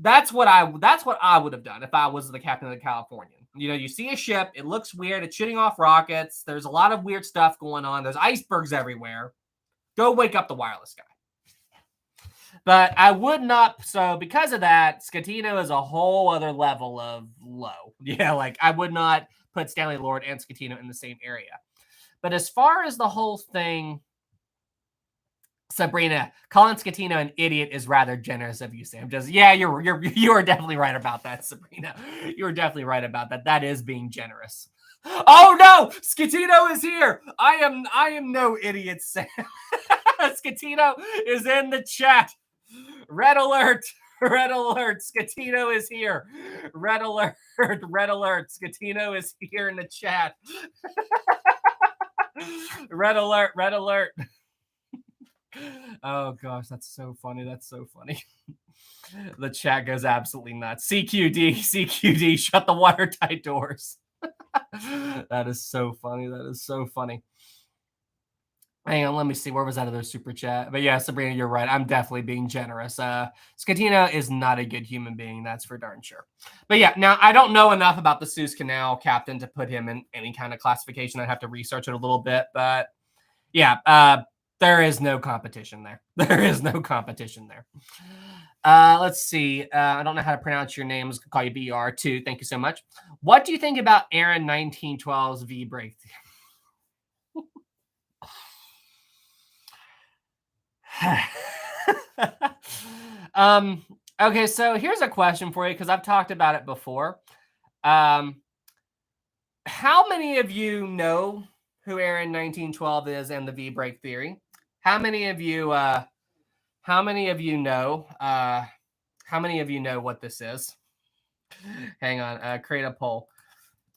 S1: that's what I would have done if I was the captain of the Californian. You know, you see a ship, it looks weird, it's shooting off rockets, there's a lot of weird stuff going on, there's icebergs everywhere. Go wake up the wireless guy. But I would not, so because of that, Scatino is a whole other level of low. Yeah, like I would not put Stanley Lord and Scatino in the same area. But as far as the whole thing, Sabrina, calling Scatino an idiot is rather generous of you, Sam. Just you are definitely right about that, Sabrina. You are definitely right about that. That is being generous. Oh no, Scatino is here. I am no idiot, Sam. Scatino is in the chat. Red alert. Red alert. Scatino is here. Red alert. Red alert. Scatino is here in the chat. Red alert. Red alert. Oh gosh, that's so funny. That's so funny. The chat goes absolutely nuts. CQD, CQD, shut the watertight doors. That is so funny. That is so funny. Hang on, let me see. Where was that other super chat? But yeah, Sabrina, you're right. I'm definitely being generous. Scatino is not a good human being. That's for darn sure. But yeah, now I don't know enough about the Suez Canal captain to put him in any kind of classification. I'd have to research it a little bit. But yeah, there is no competition there. There is no competition there. Let's see. I don't know how to pronounce your name. I was going to call you BR2. Thank you so much. What do you think about Aaron 1912's V break? Okay, so here's a question for you because I've talked about it before. How many of you know who Aaron 1912 is and the V break theory? How many of you know? How many of you know what this is? Hang on, create a poll.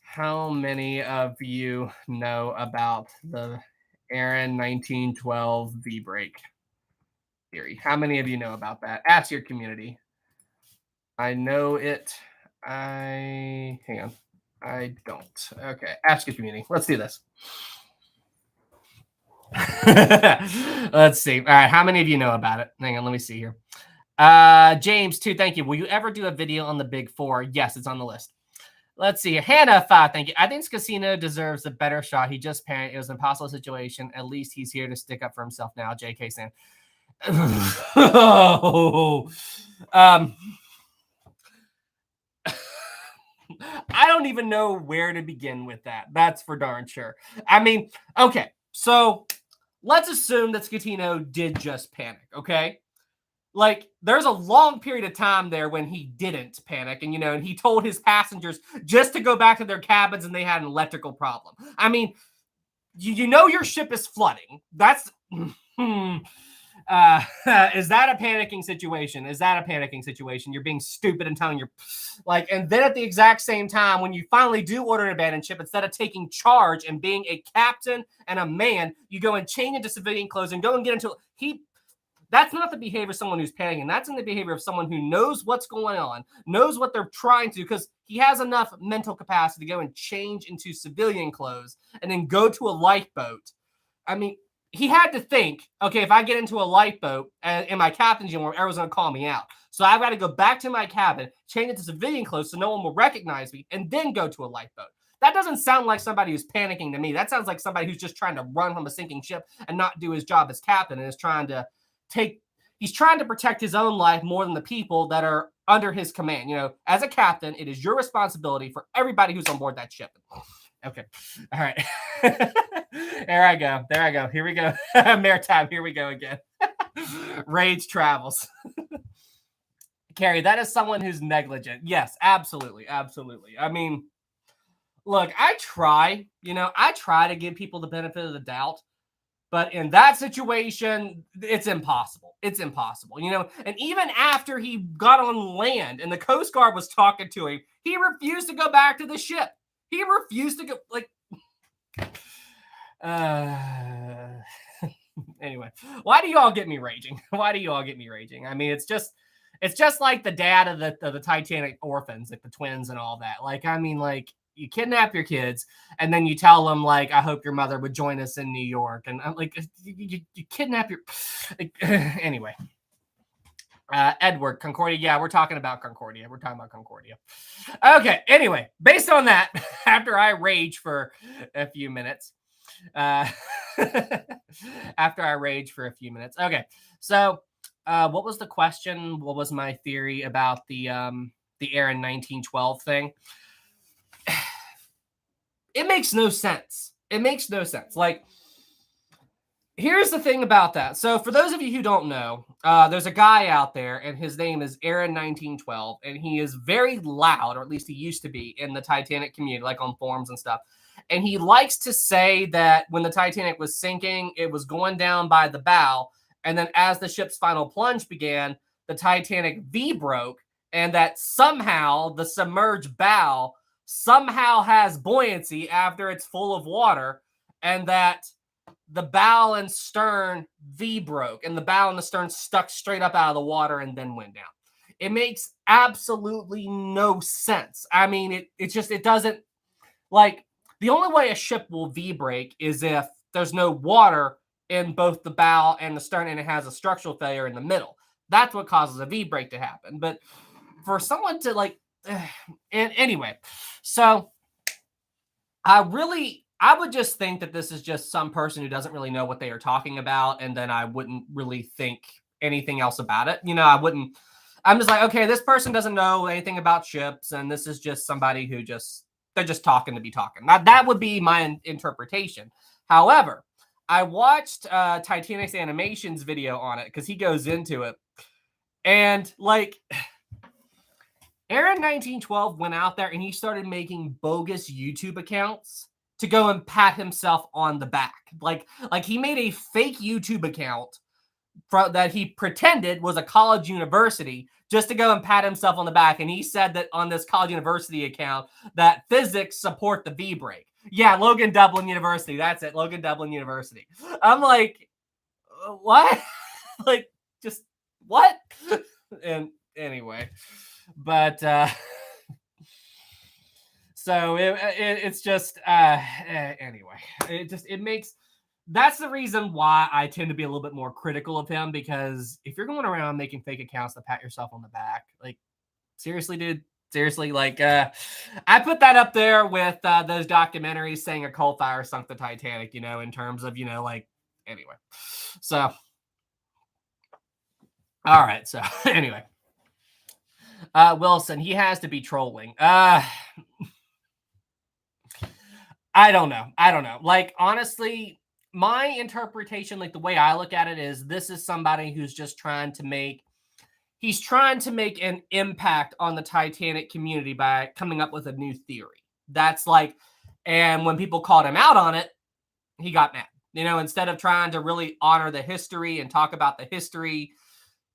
S1: How many of you know about the Aaron 1912 V break theory? How many of you know about that? Ask your community. I know it. Hang on. I don't. Okay, ask your community. Let's do this. Let's see. All right, how many of you know about it? Hang on, let me see here. James, too, thank you. Will you ever do a video on the Big Four? Yes, it's on the list. Let's see. Hannah, 5, thank you. I think Scatino deserves a better shot. He just panicked. It was an impossible situation. At least he's here to stick up for himself now. JK Sam. I don't even know where to begin with that. That's for darn sure. I mean, okay, so let's assume that Scatino did just panic, okay? Like, there's a long period of time there when he didn't panic, and, and he told his passengers just to go back to their cabins and they had an electrical problem. I mean, you know your ship is flooding. That's... is that a panicking situation? Is that a panicking situation? You're being stupid and telling and then at the exact same time, when you finally do order an abandoned ship, instead of taking charge and being a captain and a man, you go and change into civilian clothes and go and get into that's not the behavior of someone who's panicking. That's in the behavior of someone who knows what's going on, knows what they're trying to do, because he has enough mental capacity to go and change into civilian clothes and then go to a lifeboat. I mean, he had to think, okay, if I get into a lifeboat in my captain's uniform, everyone's going to call me out. So I've got to go back to my cabin, change into civilian clothes so no one will recognize me, and then go to a lifeboat. That doesn't sound like somebody who's panicking to me. That sounds like somebody who's just trying to run from a sinking ship and not do his job as captain and is trying to he's trying to protect his own life more than the people that are under his command. As a captain, it is your responsibility for everybody who's on board that ship. Okay. All right. There I go. There I go. Here we go. Maritime. Here we go again. Rage travels. Carrie, that is someone who's negligent. Yes, absolutely. Absolutely. I mean, look, I try to give people the benefit of the doubt. But in that situation, it's impossible. It's impossible, And even after he got on land and the Coast Guard was talking to him, he refused to go back to the ship. He refused to go, anyway, why do you all get me raging? Why do you all get me raging? I mean, it's just like the dad of the Titanic orphans, like the twins and all that. You kidnap your kids and then you tell them, I hope your mother would join us in New York. And I'm like, you kidnap your... Anyway. Edward, Concordia. Yeah, we're talking about Concordia. Okay, anyway, based on that, after I rage for a few minutes, okay, so what was the question? What was my theory about the Aaron 1912 thing? It makes no sense. Here's the thing about that. So for those of you who don't know, there's a guy out there, and his name is Aaron 1912, and he is very loud, or at least he used to be, in the Titanic community, on forums and stuff. And he likes to say that when the Titanic was sinking, it was going down by the bow. And then as the ship's final plunge began, the Titanic V broke, and that somehow the submerged bow somehow has buoyancy after it's full of water, and that the bow and stern V broke, and the bow and the stern stuck straight up out of the water and then went down. It makes absolutely no sense. I mean, it doesn't, like, the only way a ship will V break is if there's no water in both the bow and the stern and it has a structural failure in the middle. That's what causes a V break to happen. But for someone to and anyway, so I would just think that this is just some person who doesn't really know what they are talking about, and then I wouldn't really think anything else about it. I'm just like, okay, this person doesn't know anything about ships, and this is just somebody who they're just talking to be talking. Now, that would be my interpretation. However, I watched Titanic's animations video on it because he goes into it, and Aaron 1912 went out there and he started making bogus YouTube accounts to go and pat himself on the back. Like he made a fake YouTube account that he pretended was a college university just to go and pat himself on the back. And he said that on this college university account that physics support the V break. Yeah, Logan Dublin University. That's it. Logan Dublin University. I'm like, what? Just what? And anyway, but so it's just anyway, it makes, that's the reason why I tend to be a little bit more critical of him, because if you're going around making fake accounts to pat yourself on the back, seriously, dude, seriously, I put that up there with those documentaries saying a coal fire sunk the Titanic, in terms of, anyway. So, all right. So anyway, Wilson, he has to be trolling. I don't know. Honestly, my interpretation, the way I look at it is this is somebody who's just trying to make an impact on the Titanic community by coming up with a new theory. That's and when people called him out on it, he got mad. Instead of trying to really honor the history and talk about the history,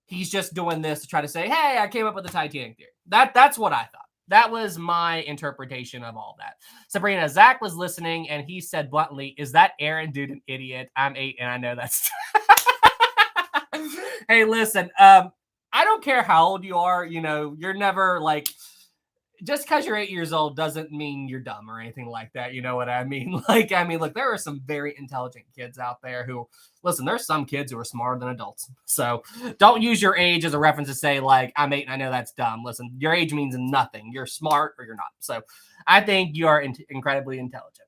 S1: he's just doing this to try to say, hey, I came up with the Titanic theory. That's what I thought. That was my interpretation of all that. Sabrina, Zach was listening, and he said bluntly, is that Aaron dude an idiot? I'm 8, and I know that's... Hey, listen, I don't care how old you are. You're never, just because you're 8 years old doesn't mean you're dumb or anything like that. You know what I mean? Look, there are some very intelligent kids out there who, listen, there's some kids who are smarter than adults. So don't use your age as a reference to say, I'm 8 and I know that's dumb. Listen, your age means nothing. You're smart or you're not. So I think you are incredibly intelligent.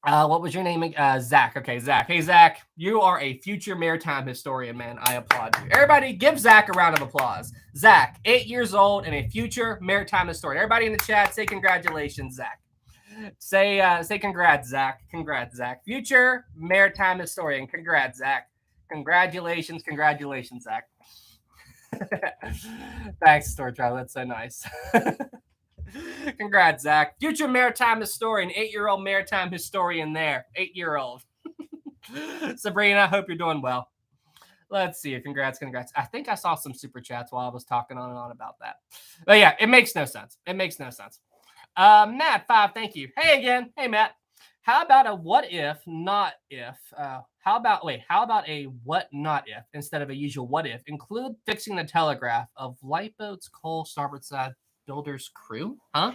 S1: What was your name? Zach. Okay, Zach. Hey, Zach, you are a future maritime historian, man. I applaud you. Everybody give Zach a round of applause. Zach, 8 years old and a future maritime historian. Everybody in the chat, say congratulations, Zach. Say congrats, Zach. Congrats, Zach. Future maritime historian. Congrats, Zach. Congratulations, Zach. Thanks, Store Trial. That's so nice. Congrats, Zach. Future maritime historian, 8-year-old maritime historian there. 8-year-old. Sabrina, I hope you're doing well. Let's see. Congrats. I think I saw some super chats while I was talking on and on about that. But yeah, it makes no sense. Matt 5, thank you. Hey again. Hey, Matt. How about a what if, not if? How about a what not if instead of a usual what if? Include fixing the telegraph of lifeboat's coal starboard side builder's crew, huh?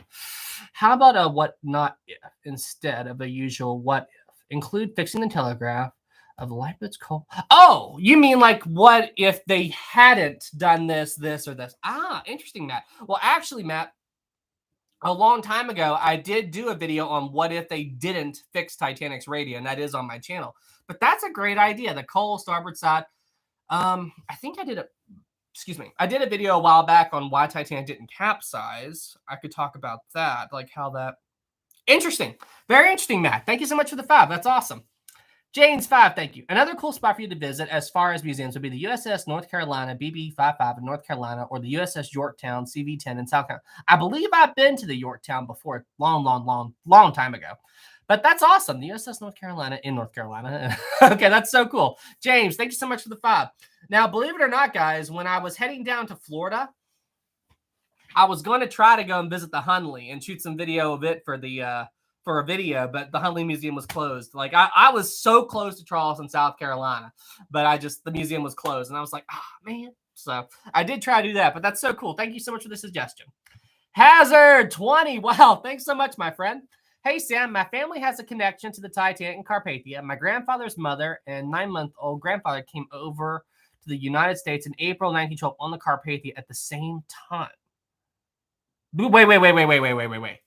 S1: How about a what not if instead of a usual what if? Include fixing the telegraph of the lifeboat's coal. Oh, you mean what if they hadn't done this, or this? Ah, interesting, Matt. Well, actually, Matt, a long time ago, I did do a video on what if they didn't fix Titanic's radio, and that is on my channel. But that's a great idea. The coal starboard side. I think I did I did a video a while back on why Titanic didn't capsize. I could talk about that, how that. Interesting. Very interesting, Matt. Thank you so much for the 5. That's awesome. James5, thank you. Another cool spot for you to visit as far as museums would be the USS North Carolina BB-55 in North Carolina or the USS Yorktown CV-10 in South Carolina. I believe I've been to the Yorktown before, long time ago. But that's awesome. The USS North Carolina in North Carolina. Okay, that's so cool. James, thank you so much for the 5. Now, believe it or not, guys, when I was heading down to Florida, I was going to try to go and visit the Hunley and shoot some video of it for the for a video, but the Hunley Museum was closed. Like I was so close to Charleston, South Carolina, but the museum was closed, and I was like, man. So I did try to do that, but that's so cool. Thank you so much for the suggestion. Hazard 20. Wow, thanks so much, my friend. Hey, Sam, my family has a connection to the Titanic in Carpathia. My grandfather's mother and 9-month-old grandfather came over to the United States in April 1912 on the Carpathia at the same time. Wait.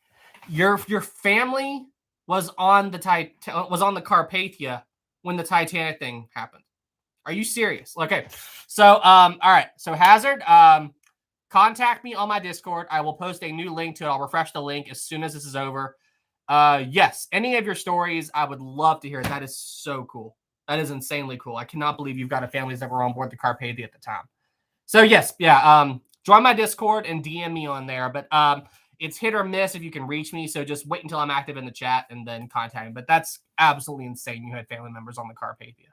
S1: Your family was on the Carpathia when the Titanic thing happened. Are you serious? Okay. So all right. So Hazard, contact me on my Discord. I will post a new link to it. I'll refresh the link as soon as this is over. Yes, any of your stories, I would love to hear. That is so cool. That is insanely cool. I cannot believe you've got families that were on board the Carpathia at the time. So yes, yeah. Join my Discord and DM me on there. But it's hit or miss if you can reach me. So just wait until I'm active in the chat and then contact me. But that's absolutely insane. You had family members on the Carpathia.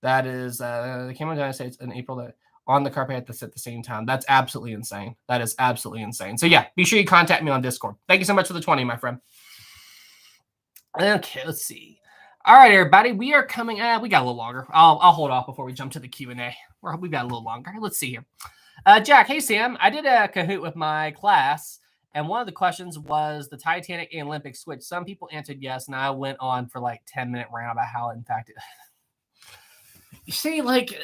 S1: That is, they came to the United States in April on the Carpathia at the same time. That's absolutely insane. That is absolutely insane. So yeah, be sure you contact me on Discord. Thank you so much for the 20, my friend. Okay, let's see. All right, everybody, we are coming. We got a little longer. I'll hold off before we jump to the Q&A. We got a little longer. Let's see here. Jack, hey Sam, I did a Kahoot with my class, and one of the questions was the Titanic and Olympic switch. Some people answered yes, and I went on for like 10-minute rant about how, in fact, you see, like,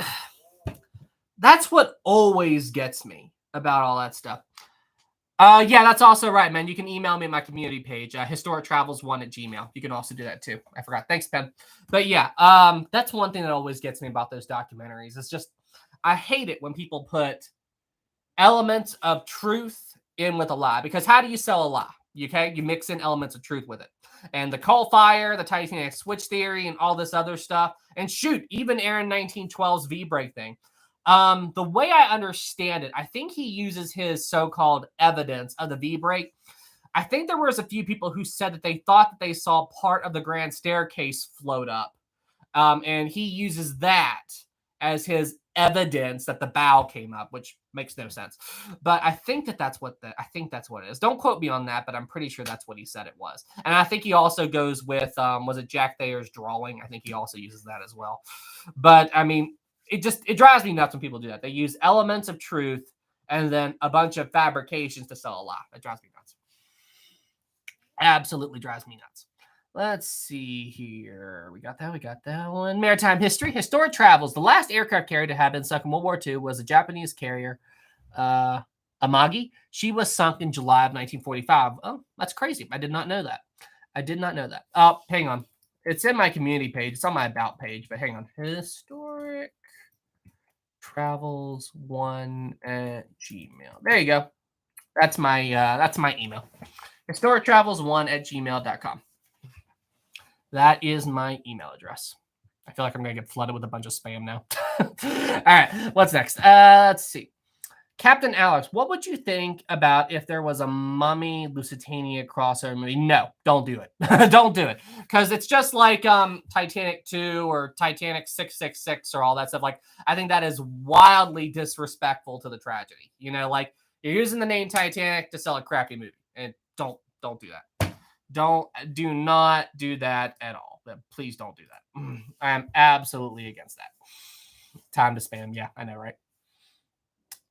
S1: that's what always gets me about all that stuff. Yeah, that's also right, man. You can email me at my community page, historictravels1@gmail. You can also do that too. I forgot. Thanks, Ben. But yeah, that's one thing that always gets me about those documentaries. It's just, I hate it when people put elements of truth in with a lie, because how do you sell a lie? Okay, you mix in elements of truth with it, and the coal fire, the Titanic switch theory, and all this other stuff, and shoot, even Aaron 1912's V-break thing. The way I understand it, I think he uses his so-called evidence of the V-break. I think there was a few people who said that they thought that they saw part of the grand staircase float up, and he uses that as his evidence that the bow came up, which makes no sense. But I think that's what it is. Don't quote me on that, but I'm pretty sure that's what he said it was. And I think he also goes with was it Jack Thayer's drawing? I think he also uses that as well. But I mean, it drives me nuts when people do that. They use elements of truth and then a bunch of fabrications to sell a lie. It drives me nuts. Absolutely drives me nuts. Let's see here. We got that one. Maritime history. Historic travels. The last aircraft carrier to have been sunk in World War II was a Japanese carrier, Amagi. She was sunk in July of 1945. Oh, that's crazy. I did not know that. Oh, hang on. It's in my community page. It's on my about page, but hang on. Historic travels 1@gmail. There you go. That's my email. Historic travels 1@gmail.com. That is my email address. I feel like I'm going to get flooded with a bunch of spam now. All right, what's next? Let's see. Captain Alex, what would you think about if there was a Mummy Lusitania crossover movie? No, don't do it. Don't do it. Because it's just like Titanic 2 or Titanic 666 or all that stuff. Like, I think that is wildly disrespectful to the tragedy. You know, like, you're using the name Titanic to sell a crappy movie. And don't do that. Do not do that at all. Please don't do that. I am absolutely against that. Time to spam. Yeah, I know, right?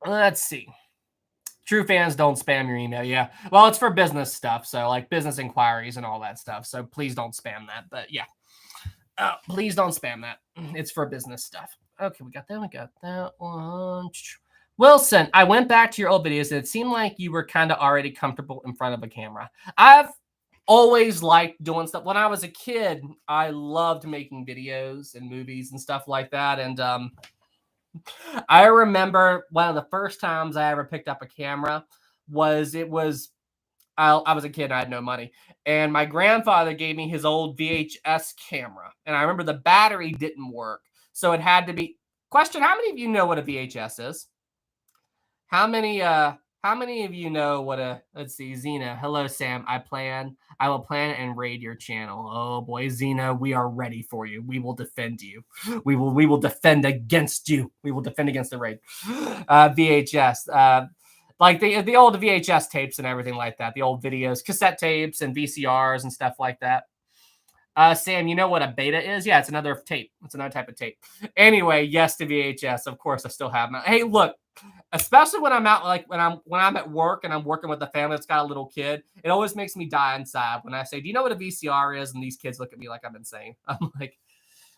S1: Let's see. True fans don't spam your email. Yeah. Well, it's for business stuff. So like business inquiries and all that stuff. So please don't spam that. But yeah, please don't spam that. It's for business stuff. Okay, we got that one. Wilson, I went back to your old videos and it seemed like you were kind of already comfortable in front of a camera. I've always liked doing stuff. When I was a kid, I loved making videos and movies and stuff like that. And I remember one of the first times I ever picked up a camera was I was a kid and I had no money. And my grandfather gave me his old VHS camera. And I remember the battery didn't work. So it had to be... Question, how many of you know what a VHS is? How many of you know what a... Let's see, Xena. Hello, Sam. I will plan and raid your channel. Oh, boy, Xena, we are ready for you. We will defend you. We will defend against you. We will defend against the raid. VHS. Like the old VHS tapes and everything like that. The old videos, cassette tapes and VCRs and stuff like that. Sam, you know what a beta is? Yeah, it's another tape. It's another type of tape. Anyway, yes to VHS. Of course, I still have my... Hey, look, especially when I'm out, like when I'm at work and I'm working with a family that's got a little kid, it always makes me die inside when I say, do you know what a VCR is? And these kids look at me like I'm insane. I'm like...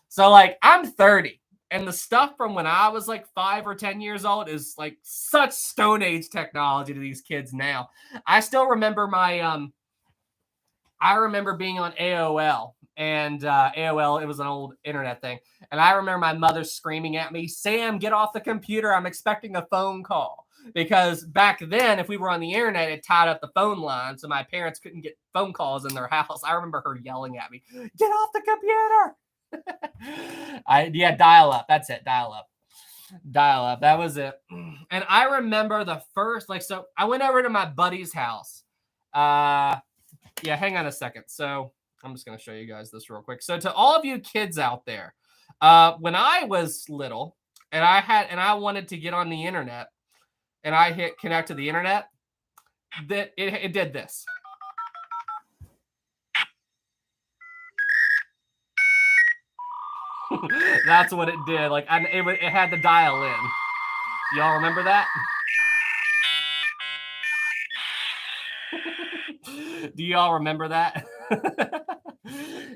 S1: So, like, I'm 30. And the stuff from when I was like 5 or 10 years old is like such Stone Age technology to these kids now. I still remember I remember being on AOL, and AOL, it was an old internet thing. And I remember my mother screaming at me, Sam, get off the computer. I'm expecting a phone call. Because back then, if we were on the internet, it tied up the phone line. So my parents couldn't get phone calls in their house. I remember her yelling at me, get off the computer. Dial up. That's it. Dial up. That was it. And I remember the first, so I went over to my buddy's house. Hang on a second. So I'm just going to show you guys this real quick. So to all of you kids out there, when I was little and I wanted to get on the internet and I hit connect to the internet, that it did this. That's what it did. Like, it had to dial in. Y'all remember that? Do y'all remember that?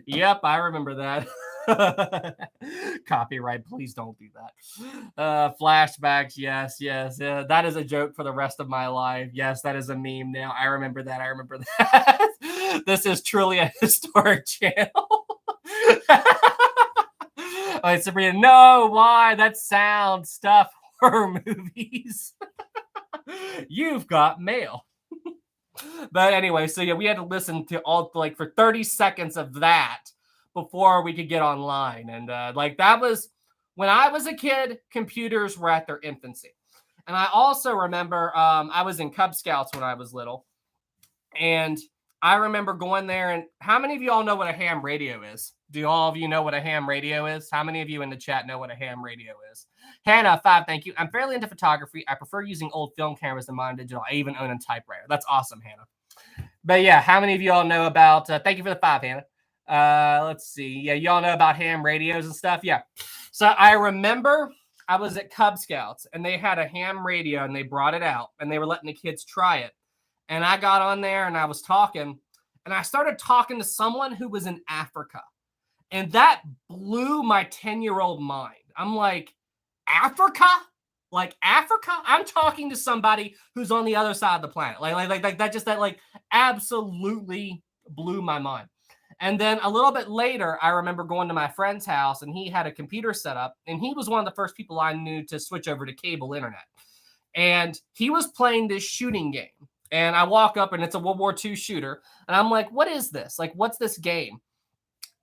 S1: Yep, I remember that. Copyright, please don't do that. Flashbacks, yes. That is a joke for the rest of my life. Yes, that is a meme now. I remember that. This is truly a historic channel. Wait, Sabrina, no, why? That sound stuff, horror movies. You've got mail. But anyway, so yeah, we had to listen to all, like, for 30 seconds of that before we could get online. And that was, when I was a kid, computers were at their infancy. And I also remember I was in Cub Scouts when I was little. And I remember going there, and how many of you all know what a ham radio is? Do all of you know what a ham radio is? How many of you in the chat know what a ham radio is? Hannah, 5, thank you. I'm fairly into photography. I prefer using old film cameras than modern digital. I even own a typewriter. That's awesome, Hannah. But yeah, how many of you all know about, thank you for the 5, Hannah. Let's see. Yeah, y'all know about ham radios and stuff? Yeah. So I remember I was at Cub Scouts, and they had a ham radio, and they brought it out, and they were letting the kids try it. And I got on there, and I was talking, and I started talking to someone who was in Africa. And that blew my 10-year-old mind. I'm like, Africa? Like, Africa? I'm talking to somebody who's on the other side of the planet. Like that absolutely blew my mind. And then a little bit later, I remember going to my friend's house, and he had a computer set up, and he was one of the first people I knew to switch over to cable internet. And he was playing this shooting game. And I walk up, and it's a World War II shooter. And I'm like, what is this? Like, what's this game?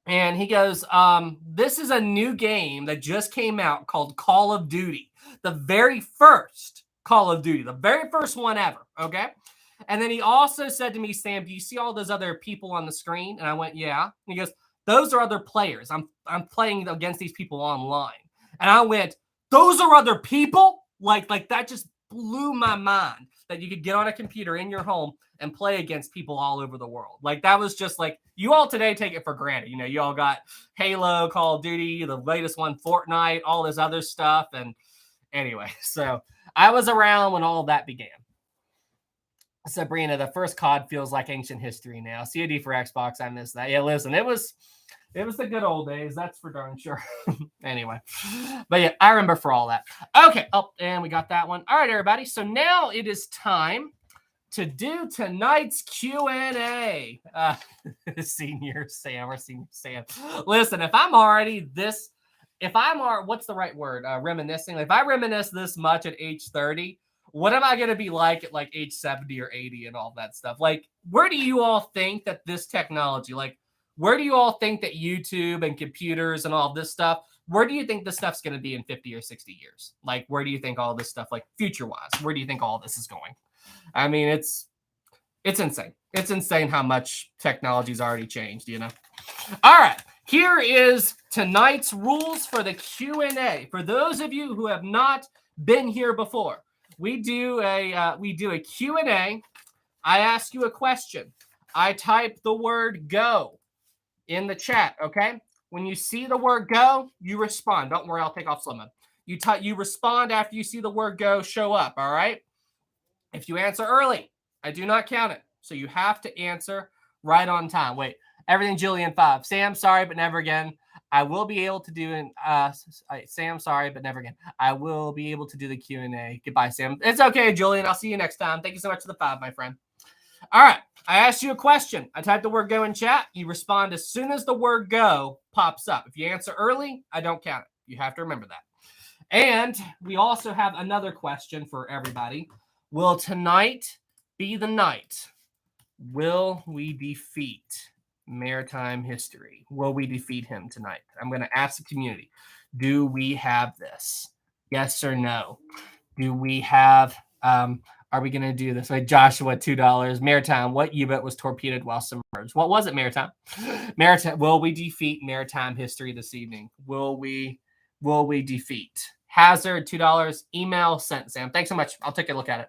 S1: And he goes, this is a new game that just came out called Call of Duty. The very first Call of Duty. The very first one ever, okay? And then he also said to me, Sam, do you see all those other people on the screen? And I went, yeah. And he goes, those are other players. I'm playing against these people online. And I went, those are other people? Like that just blew my mind, that you could get on a computer in your home and play against people all over the world. Like, that was just like, you all today take it for granted. You know, you all got Halo, Call of Duty, the latest one, Fortnite, all this other stuff. And anyway, so I was around when all of that began. Sabrina, the first COD feels like ancient history now. COD for Xbox, I miss that. Yeah, listen, it was the good old days. That's for darn sure. Anyway, but yeah, I remember for all that. Okay. Oh, and we got that one. All right, everybody. So now it is time to do tonight's Q&A. Senior Sam or Senior Sam. Listen, if I'm what's the right word? Reminiscing. If I reminisce this much at age 30, what am I going to be like at like age 70 or 80 and all that stuff? Like, where do you all think that this technology, like, where do you all think that YouTube and computers and all this stuff, where do you think this stuff's going to be in 50 or 60 years? Like, where do you think all this stuff, like, future-wise, where do you think all this is going? I mean, it's insane. It's insane how much technology's already changed, you know? All right. Here is tonight's rules for the Q&A. For those of you who have not been here before, we do a Q&A. I ask you a question. I type the word go in the chat, okay? When you see the word go, you respond. Don't worry, I'll take off slow mode. You respond after you see the word go show up, all right? If you answer early, I do not count it. So you have to answer right on time. Wait, everything Julian 5. Sam, sorry, but never again. I will be able to do Sam, sorry, but never again. I will be able to do the Q&A. Goodbye, Sam. It's okay, Julian. I'll see you next time. Thank you so much for the 5, my friend. All right. I asked you a question. I typed the word go in chat. You respond as soon as the word go pops up. If you answer early, I don't count it. You have to remember that. And we also have another question for everybody. Will tonight be the night? Will we defeat maritime history? Will we defeat him tonight? I'm going to ask the community. Do we have this? Yes or no? Do we have... are we going to do this? Like Joshua, $2. Maritime, what U-boat was torpedoed while submerged? What was it, Maritime? Maritime, will we defeat maritime history this evening? Will we defeat? Hazard, $2. Email sent, Sam. Thanks so much. I'll take a look at it.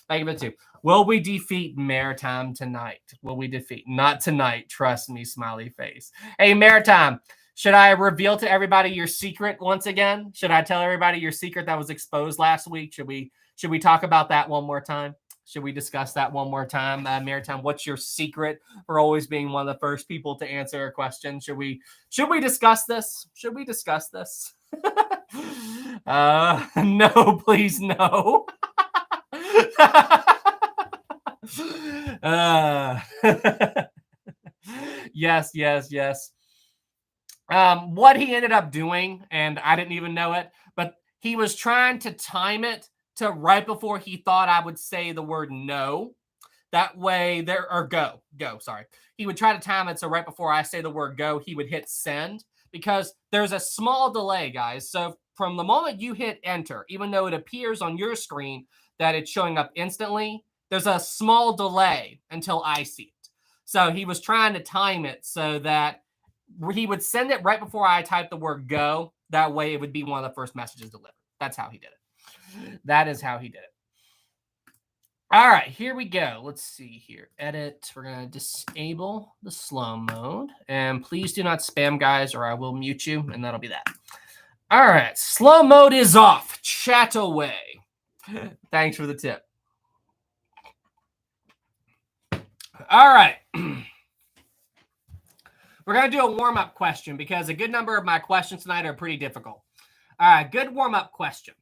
S1: Thank you for the 2. Will we defeat maritime tonight? Will we defeat? Not tonight. Trust me, smiley face. Hey, maritime. Should I reveal to everybody your secret once again? Should I tell everybody your secret that was exposed last week? Should we talk about that one more time? Should we discuss that one more time? Maritime, what's your secret for always being one of the first people to answer a question? Should we discuss this? Should we discuss this? No, please, no. Yes. What he ended up doing, and I didn't even know it, but he was trying to time it to right before he thought I would say the word no. That way go. Sorry. He would try to time it so right before I say the word go, he would hit send, because there's a small delay, guys. So from the moment you hit enter, even though it appears on your screen that it's showing up instantly, there's a small delay until I see it. So he was trying to time it so that he would send it right before I type the word go. That way it would be one of the first messages delivered. That's how he did it. That is how he did it. All right, here we go. Let's see here. Edit. We're going to disable the slow mode. And please do not spam, guys, or I will mute you, and that'll be that. All right, slow mode is off. Chat away. Thanks for the tip. All right. We're going to do a warm-up question because a good number of my questions tonight are pretty difficult. All right, good warm-up question.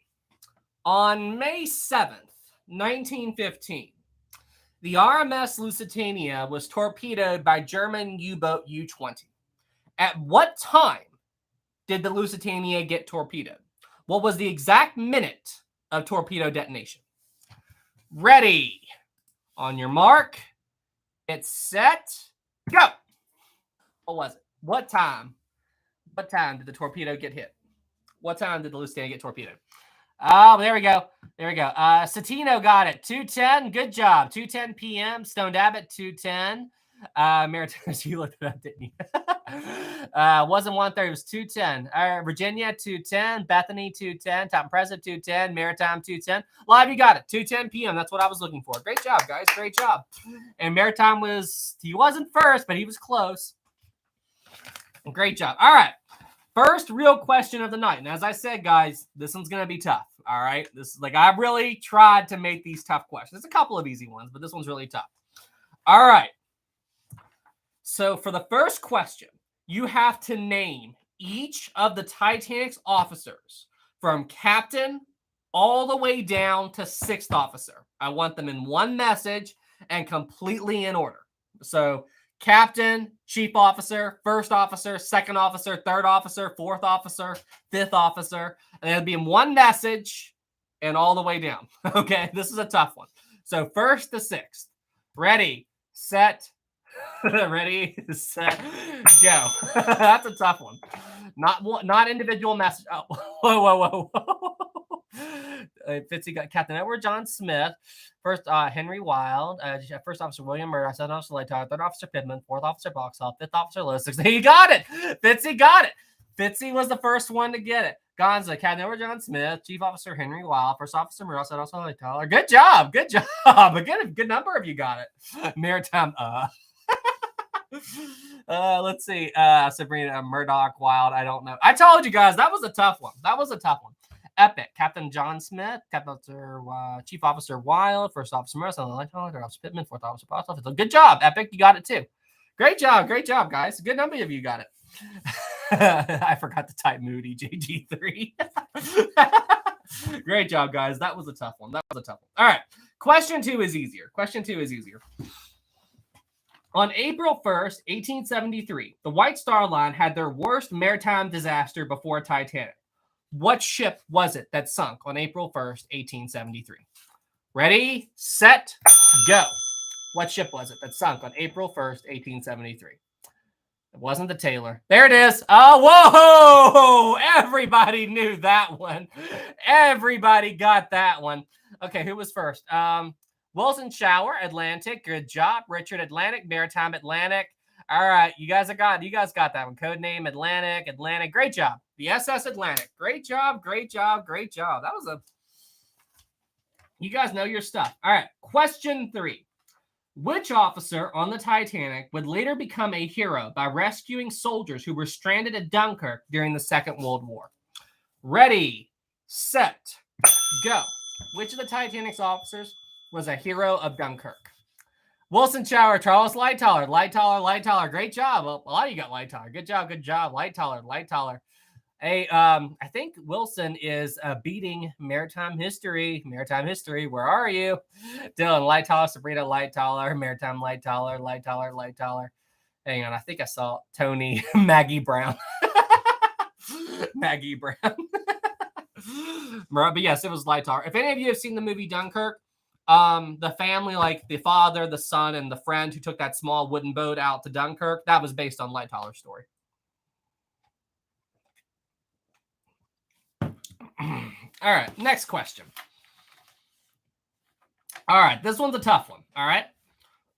S1: On May 7th, 1915, the RMS Lusitania was torpedoed by German U-boat U-20. At what time did the Lusitania get torpedoed? What was the exact minute of torpedo detonation? Ready. On your mark. Get set. Go. What was it? What time? What time did the torpedo get hit? What time did the Lusitania get torpedoed? Oh, there we go. Satino got it. 2:10. Good job. 2:10 p.m. Stoned Abbott, 2:10. Maritime, you looked it up, didn't you? Wasn't 1:30. It was 2:10. Virginia, 2:10. Bethany, 2:10. Top President, 2:10. Maritime, 2:10. Live, you got it. 2:10 p.m. That's what I was looking for. Great job, guys. Great job. And Maritime he wasn't first, but he was close. Great job. All right. First real question of the night. And as I said, guys, this one's going to be tough. All right. This is I really tried to make these tough questions. There's a couple of easy ones, but this one's really tough. All right. So for the first question, you have to name each of the Titanic's officers from captain all the way down to 6th officer. I want them in one message and completely in order. So captain, chief officer, 1st officer, 2nd officer, 3rd officer, 4th officer, 5th officer. And it'll be in one message and all the way down. Okay, this is a tough one. So 1st to 6th. Ready, set. Ready, set, go. That's a tough one. Not individual message. Oh, whoa. Fitzy got Captain Edward John Smith, first Henry Wild, first officer William Murdoch, second officer Lightower, third officer Pittman, fourth officer Boxall, fifth officer Lusitania. He got it. Fitzy got it. Fitzy was the first one to get it. Gonza, Captain Edward John Smith, Chief Officer Henry Wild, first officer Murdoch, second officer Lightower. Good job. A good number of you got it. Maritime. Let's see. Sabrina Murdoch Wild. I don't know. I told you guys that was a tough one. Epic. Captain John Smith, Captain Officer, Chief Officer Wild, First Officer Morris, Third Officer Pittman, Fourth Officer Boxall. Good job, Epic. You got it too. Great job, guys. A good number of you got it. I forgot to type Moody JG3. Great job, guys. That was a tough one. All right. Question two is easier. On April 1st, 1873, the White Star Line had their worst maritime disaster before Titanic. What ship was it that sunk on April 1st, 1873? Ready, set, go. What ship was it that sunk on April 1st, 1873? It wasn't the Taylor. There it is. Oh, whoa! Everybody knew that one. Everybody got that one. Okay, who was first? Wilson Shower, Atlantic. Good job. Richard, Atlantic. Maritime, Atlantic. All right, you guys got that one. Code name, Atlantic. Great job. The SS Atlantic. Great job. That was you guys know your stuff. All right, question 3. Which officer on the Titanic would later become a hero by rescuing soldiers who were stranded at Dunkirk during the Second World War? Ready, set, go. Which of the Titanic's officers was a hero of Dunkirk? Wilson Shower, Charles Lightoller. Great job. Well, a lot of you got Lightoller. Good job. Lightoller. Hey, I think Wilson is beating maritime history. Where are you? Dylan Lightoller, Sabrina Lightoller, Maritime Lightoller. Hang on, I think I saw Tony Maggie Brown. But yes, it was Lightoller. If any of you have seen the movie Dunkirk, the family, like the father, the son, and the friend who took that small wooden boat out to Dunkirk, that was based on Lightoller's story. All right, next question. All right, this one's a tough one. All right.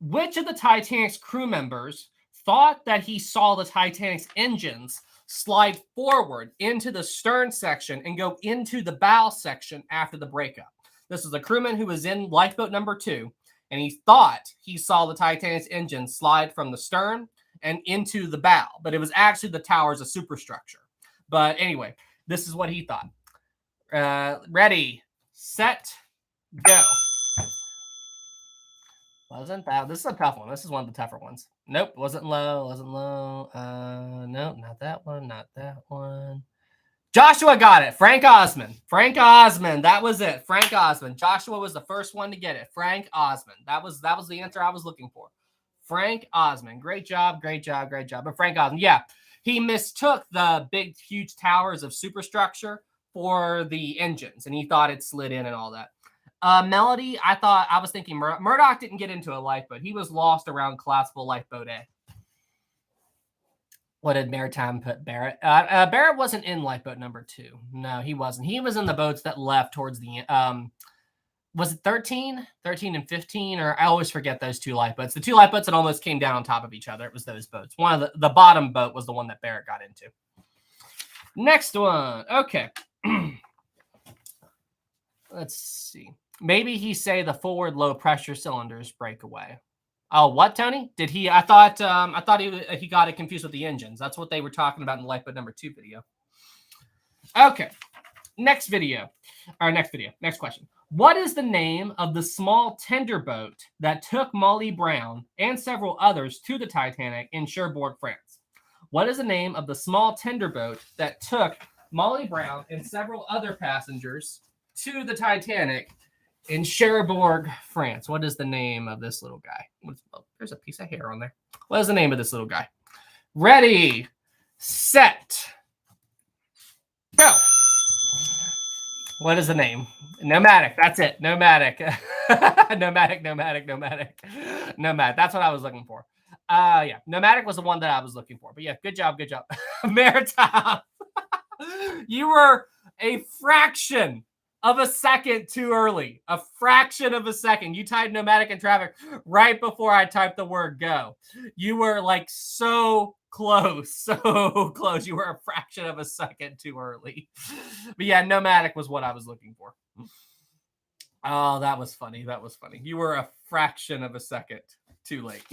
S1: Which of the Titanic's crew members thought that he saw the Titanic's engines slide forward into the stern section and go into the bow section after the breakup? This is a crewman who was in lifeboat number 2, and he thought he saw the Titanic's engine slide from the stern and into the bow, but it was actually the tower's a superstructure. But anyway, this is what he thought. Ready, set, go. Wasn't that? This is a tough one. This is one of the tougher ones. Nope, wasn't low. Nope, not that one. Joshua got it. Frank Osman. That was it. Frank Osman. Joshua was the first one to get it. Frank Osman. That was the answer I was looking for. Frank Osman. Great job. But Frank Osman, yeah, he mistook the big, huge towers of superstructure for the engines, and he thought it slid in and all that. Melody, I was thinking Murdoch didn't get into a lifeboat. He was lost around collapsible lifeboat A. What did Maritime put Barrett? Barrett wasn't in lifeboat number 2. No, he wasn't. He was in the boats that left towards the end. Was it 13 and 15? Or I always forget those 2 lifeboats. The 2 lifeboats that almost came down on top of each other. It was those boats. One of the bottom boat was the one that Barrett got into. Next one. Okay. Let's see. Maybe he say the forward low pressure cylinders break away. Oh, what, Tony? Did he? I thought he got it confused with the engines. That's what they were talking about in the lifeboat number 2 video. Okay. Next question. What is the name of the small tender boat that took Molly Brown and several others to the Titanic in Cherbourg, France? What is the name of the small tender boat that took Molly Brown and several other passengers to the Titanic in Cherbourg, France? What is the name of this little guy? There's a piece of hair on there. What is the name of this little guy? Ready, set, go. What is the name? Nomadic. That's it. Nomadic. Nomadic. That's what I was looking for. Yeah. Nomadic was the one that I was looking for. But yeah, good job. Maritime. You were a fraction of a second too early. A fraction of a second. You typed nomadic in traffic right before I typed the word go. You were like so close. So close. You were a fraction of a second too early. But yeah, nomadic was what I was looking for. Oh, that was funny. You were a fraction of a second too late.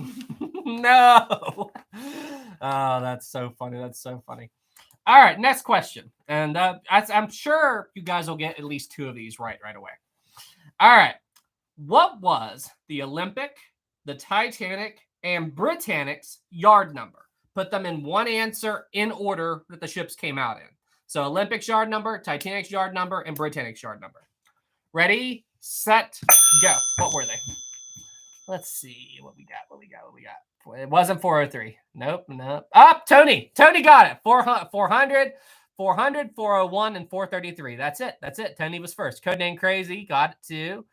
S1: No. Oh, that's so funny. All right, next question. And I'm sure you guys will get at least 2 of these right away. All right. What was the Olympic, the Titanic, and Britannic's yard number? Put them in one answer in order that the ships came out in. So Olympic's yard number, Titanic's yard number, and Britannic's yard number. Ready, set, go. What were they? Let's see what we got. It wasn't 403. Nope. Tony got it. 400, 401, and 433. That's it. Tony was first. Codename Crazy got it too.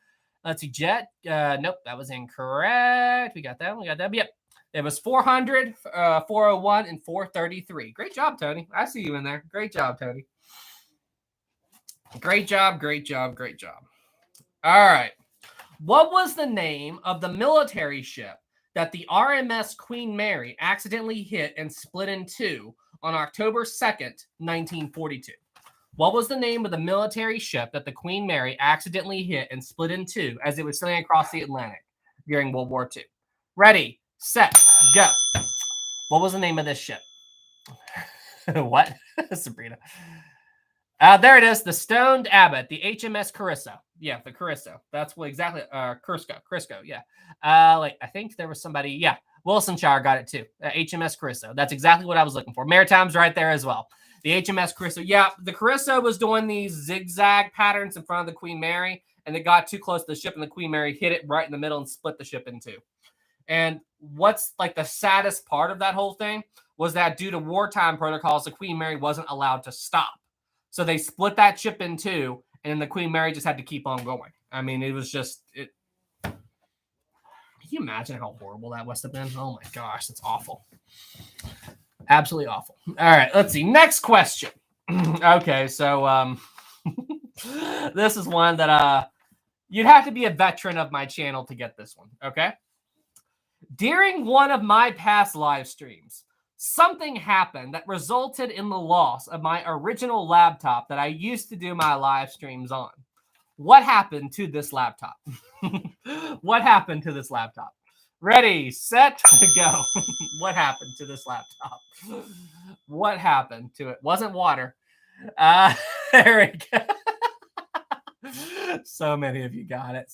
S1: Let's see. Jet. Nope, that was incorrect. We got that. Yep. It was 400, 401, and 433. Great job, Tony. I see you in there. Great job, Tony. Great job. All right. What was the name of the military ship that the RMS Queen Mary accidentally hit and split in two on October 2nd, 1942? What was the name of the military ship that the Queen Mary accidentally hit and split in two as it was sailing across the Atlantic during World War II? Ready, set, go. What was the name of this ship? What? Sabrina. There it is. The Stoned Abbot, the HMS Carisso. Yeah, the Carisso. That's what exactly. Crisco. Yeah. I think there was somebody. Yeah, Wilsonshire got it too. HMS Carisso. That's exactly what I was looking for. Maritime's right there as well. The HMS Carisso. Yeah, the Carisso was doing these zigzag patterns in front of the Queen Mary, and it got too close to the ship, and the Queen Mary hit it right in the middle and split the ship in two. And what's like the saddest part of that whole thing was that due to wartime protocols, the Queen Mary wasn't allowed to stop. So they split that ship in two, and then the Queen Mary just had to keep on going. I mean, it was just it. Can you imagine how horrible that must have been? Oh my gosh, that's awful. Absolutely awful. All right, let's see. Next question. Okay, so this is one that you'd have to be a veteran of my channel to get this one. Okay. During one of my past live streams, something happened that resulted in the loss of my original laptop that I used to do my live streams on. What happened to this laptop? What happened to this laptop? Ready, set, go. What happened to this laptop? What happened to it? Wasn't water. There we go. So many of you got it.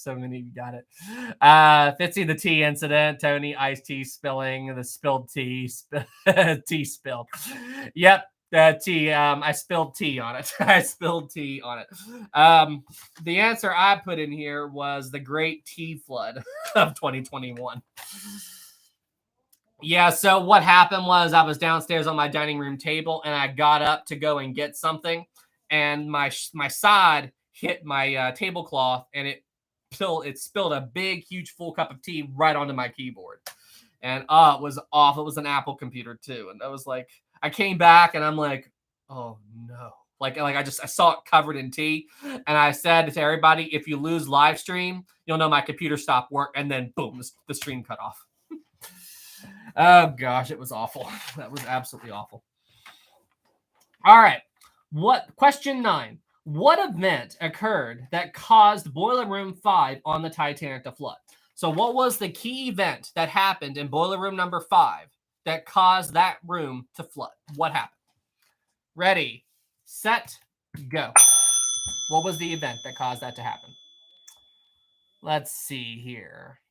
S1: Fitzy, the tea incident. Tony, iced tea spilling. The spilled tea. Tea spilled. Yep, tea. I spilled tea on it. The answer I put in here was the Great Tea Flood of 2021. Yeah, so what happened was I was downstairs on my dining room table, and I got up to go and get something, and my side hit my tablecloth, and it spilled a big, huge, full cup of tea right onto my keyboard. And it was awful. It was an Apple computer too. And I was like, I came back and I'm like, oh no. Like I saw it covered in tea. And I said to everybody, if you lose live stream, you'll know my computer stopped work. And then boom, the stream cut off. Oh gosh, it was awful. That was absolutely awful. All right. Question 9. What event occurred that caused Boiler Room 5 on the Titanic to flood? So what was the key event that happened in Boiler Room number 5 that caused that room to flood? What happened? Ready, set, go. What was the event that caused that to happen? Let's see here.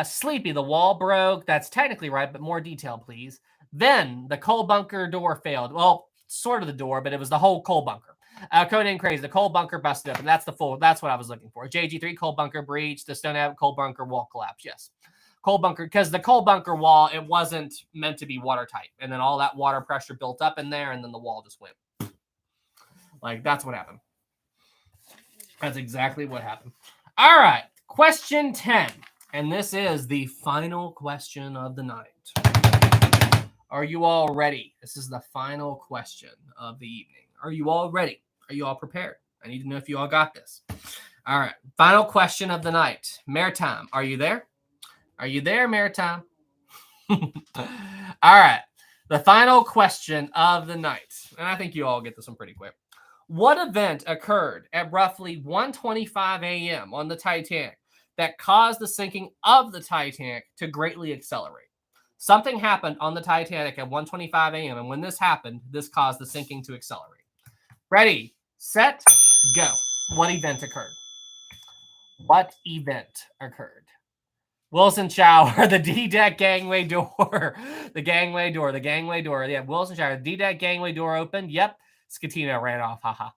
S1: Sleepy, the wall broke. That's technically right, but more detail, please. Then the coal bunker door failed. Well, sort of the door, but it was the whole coal bunker. Codename Crazy, the coal bunker busted up, and that's what I was looking for. JG3 coal bunker breach, the Stone Abbot coal bunker wall collapse. Yes, coal bunker, because the coal bunker wall, it wasn't meant to be watertight, and then all that water pressure built up in there, and then the wall just went. Like, that's what happened. That's exactly what happened. All right, question 10. And this is the final question of the night. Are you all ready? This is the final question of the evening. Are you all ready? Are you all prepared? I need to know if you all got this. All right, final question of the night. Maritime, are you there? Are you there, Maritime? All right, the final question of the night. And I think you all get this one pretty quick. What event occurred at roughly 1:25 a.m. on the Titanic that caused the sinking of the Titanic to greatly accelerate? Something happened on the Titanic at 1:25 a.m. and when this happened, this caused the sinking to accelerate. Ready, set, go. What event occurred? What event occurred? Wilson Shower, the D-deck gangway door, the gangway door, the gangway door. Yeah, Wilson Shower, D-deck gangway door opened. Yep. Scatina ran off. Haha.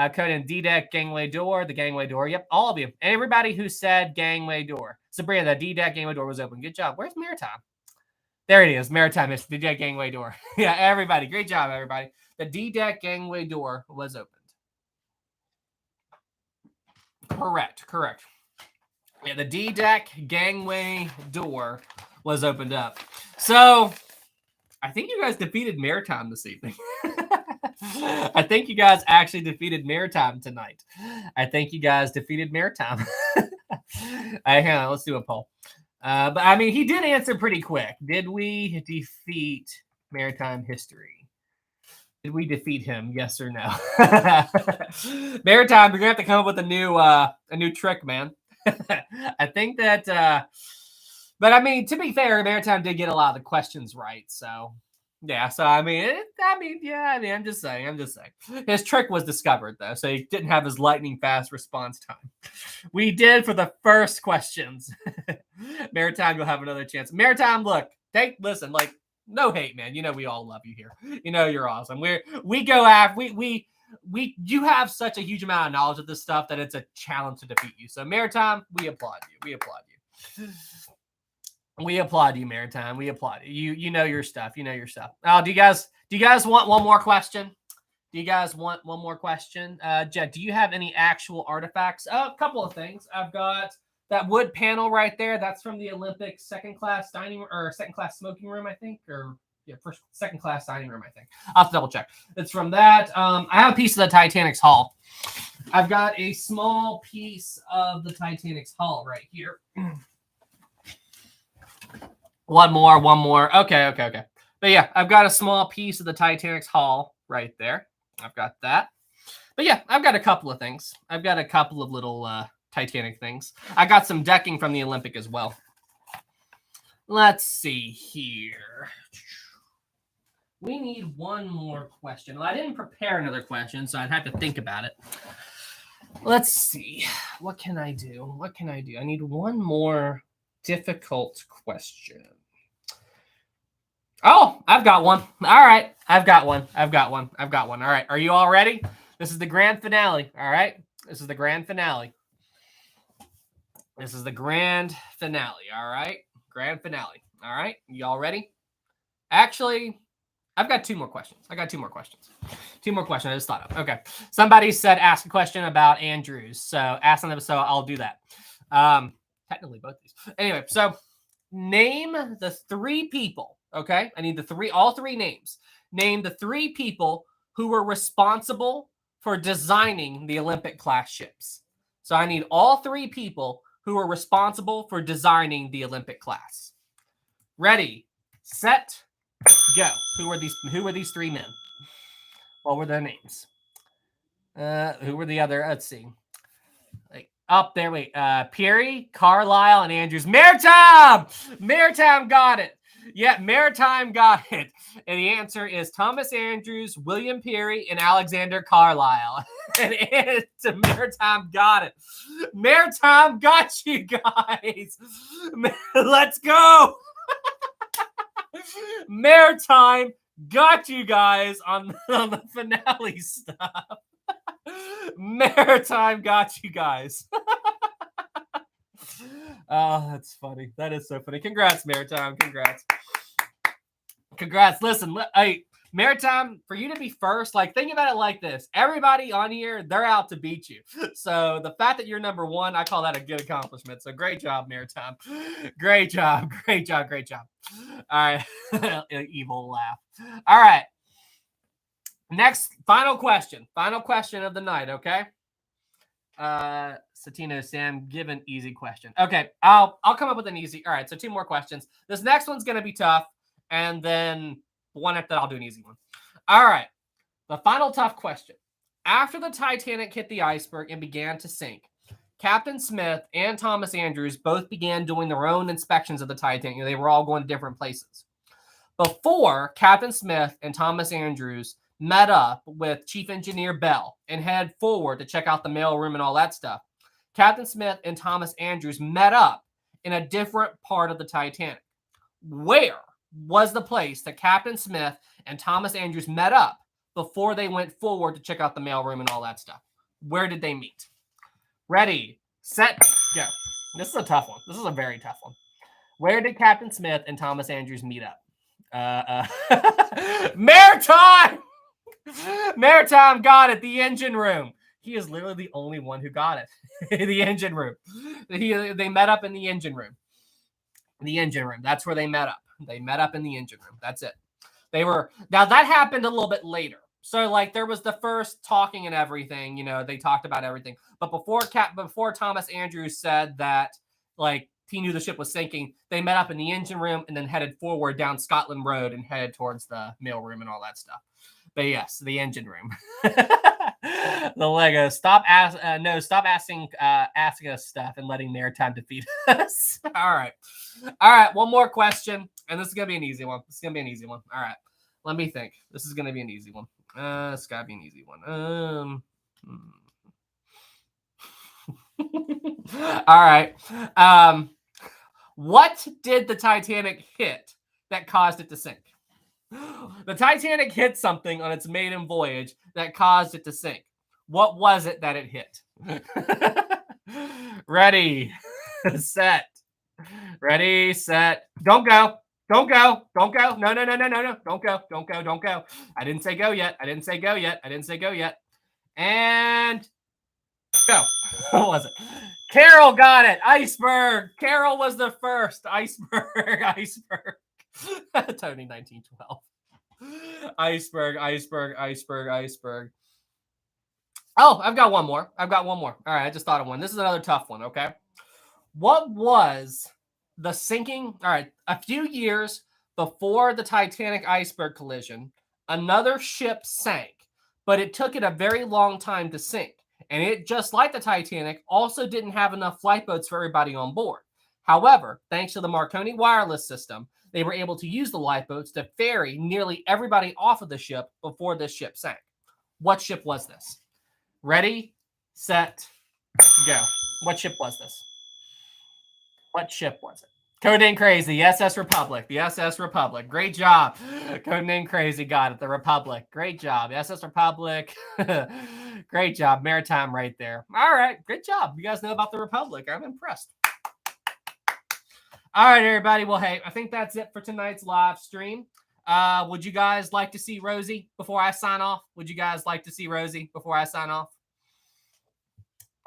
S1: Conan, D-deck gangway door, the gangway door. Yep, all of you. Everybody who said gangway door. Sabrina, the D-deck gangway door was open. Good job. Where's Maritime? There it is. Maritime is the D-deck gangway door. Yeah, everybody. Great job, everybody. The D-deck gangway door was opened. Correct. Yeah, the D-deck gangway door was opened up. So, I think you guys defeated Maritime this evening. I think you guys actually defeated Maritime tonight. I think you guys defeated Maritime. Hang on, let's do a poll. But, I mean, he did answer pretty quick. Did we defeat Maritime history? Did we defeat him? Yes or no? Maritime, we're going to have to come up with a new trick, man. I think that, but I mean, to be fair, Maritime did get a lot of the questions right. So, yeah. So, I'm just saying. His trick was discovered, though. So, he didn't have his lightning fast response time. We did for the first questions. Maritime, you'll have another chance. Maritime, look, listen, like, no hate, man. You know, we all love you here. You know, you're awesome. We go after, you have such a huge amount of knowledge of this stuff that it's a challenge to defeat you. So Maritime, we applaud you. We applaud you, Maritime. We applaud you. You know your stuff. You know your stuff. Oh, do you guys want one more question? Do you guys want one more question? Jed, do you have any actual artifacts? A couple of things. I've got that wood panel right there. That's from the Olympic second class dining or second class smoking room, I think, or yeah, second class dining room, I think. I'll have to double check. It's from that. I have a piece of the Titanic's hull. I've got a small piece of the Titanic's hull right here. One more. Okay. But yeah, I've got a small piece of the Titanic's hull right there. I've got that. But yeah, I've got a couple of things. I've got a couple of little Titanic things. I got some decking from the Olympic as well. Let's see here. We need one more question. Well, I didn't prepare another question, so I'd have to think about it. Let's see. What can I do? I need one more difficult question. Oh, I've got one. All right. I've got one. All right. Are you all ready? This is the grand finale. All right. This is the grand finale. All right. Grand finale. All right. You all ready? Actually, I've got two more questions. I just thought of. Okay. Somebody said ask a question about Andrews. So ask on them. So I'll do that. Technically both these. Anyway, so name the three people. Okay. I need all three names. Name the three people who were responsible for designing the Olympic class ships. So I need all three people who were responsible for designing the Olympic class. Ready, set, go. Who were these three men? What were their names? Who were the other? Let's see. Up there, wait. Peary, Carlisle, and Andrews. Maritime got it. Yeah, Maritime got it. And the answer is Thomas Andrews, William Peary, and Alexander Carlisle. and Maritime got it. Maritime got you guys. Let's go. Maritime got you guys on the finale stuff. Maritime got you guys. Oh, that's funny. That is so funny. Congrats, Maritime. Congrats. Listen, hey, Maritime, for you to be first, like, think about it like this. Everybody on here, they're out to beat you. So the fact that you're number one, I call that a good accomplishment. So great job, Maritime. Great job. Great job. Great job. All right. Evil laugh. All right. Next, final question. Final question of the night, okay? Satino, Sam, give an easy question. Okay, I'll come up with an easy. All right, so 2 more questions. This next one's going to be tough, and then one after that, I'll do an easy one. All right, the final tough question. After the Titanic hit the iceberg and began to sink, Captain Smith and Thomas Andrews both began doing their own inspections of the Titanic. They were all going to different places. Before Captain Smith and Thomas Andrews met up with Chief Engineer Bell and headed forward to check out the mail room and all that stuff, Captain Smith and Thomas Andrews met up in a different part of the Titanic. Where was the place that Captain Smith and Thomas Andrews met up before they went forward to check out the mail room and all that stuff? Where did they meet? Ready, set, go. This is a tough one. This is a very tough one. Where did Captain Smith and Thomas Andrews meet up? Maritime! Maritime got it. The engine room. He is literally the only one who got it. The engine room. They met up in the engine room. The engine room. That's where they met up. They met up in the engine room. That's it. Now that happened a little bit later. So like there was the first talking and everything. You know, they talked about everything. But before Thomas Andrews said that like he knew the ship was sinking, they met up in the engine room and then headed forward down Scotland Road and headed towards the mail room and all that stuff. But yes, the engine room. The Lego. Stop asking us stuff and letting Maritime defeat us. All right. One more question, and this is gonna be an easy one. All right. Let me think. This is gonna be an easy one. It's gotta be an easy one. All right. What did the Titanic hit that caused it to sink? The Titanic hit something on its maiden voyage that caused it to sink. What was it that it hit? Ready, set. Ready, set. Don't go. Don't go. Don't go. No. Don't go. Don't go. I didn't say go yet. And go. What was it? Carol got it. Iceberg. Carol was the first. Iceberg. Tony 1912. Iceberg. Oh, I've got one more. All right, I just thought of one. This is another tough one, okay? What was the sinking? All right, a few years before the Titanic iceberg collision, another ship sank, but it took it a very long time to sink. And it, just like the Titanic, also didn't have enough flight boats for everybody on board. However, thanks to the Marconi wireless system, they were able to use the lifeboats to ferry nearly everybody off of the ship before this ship sank. What ship was this? Ready, set, go. What ship was this? What ship was it? Codename Crazy, the SS Republic. The SS Republic. Great job. Codename Crazy got it. The Republic. Great job. SS Republic. Great job. Maritime right there. All right. Good job. You guys know about the Republic. I'm impressed. All right, everybody. Well, hey, I think that's it for tonight's live stream. Would you guys like to see Rosie before I sign off?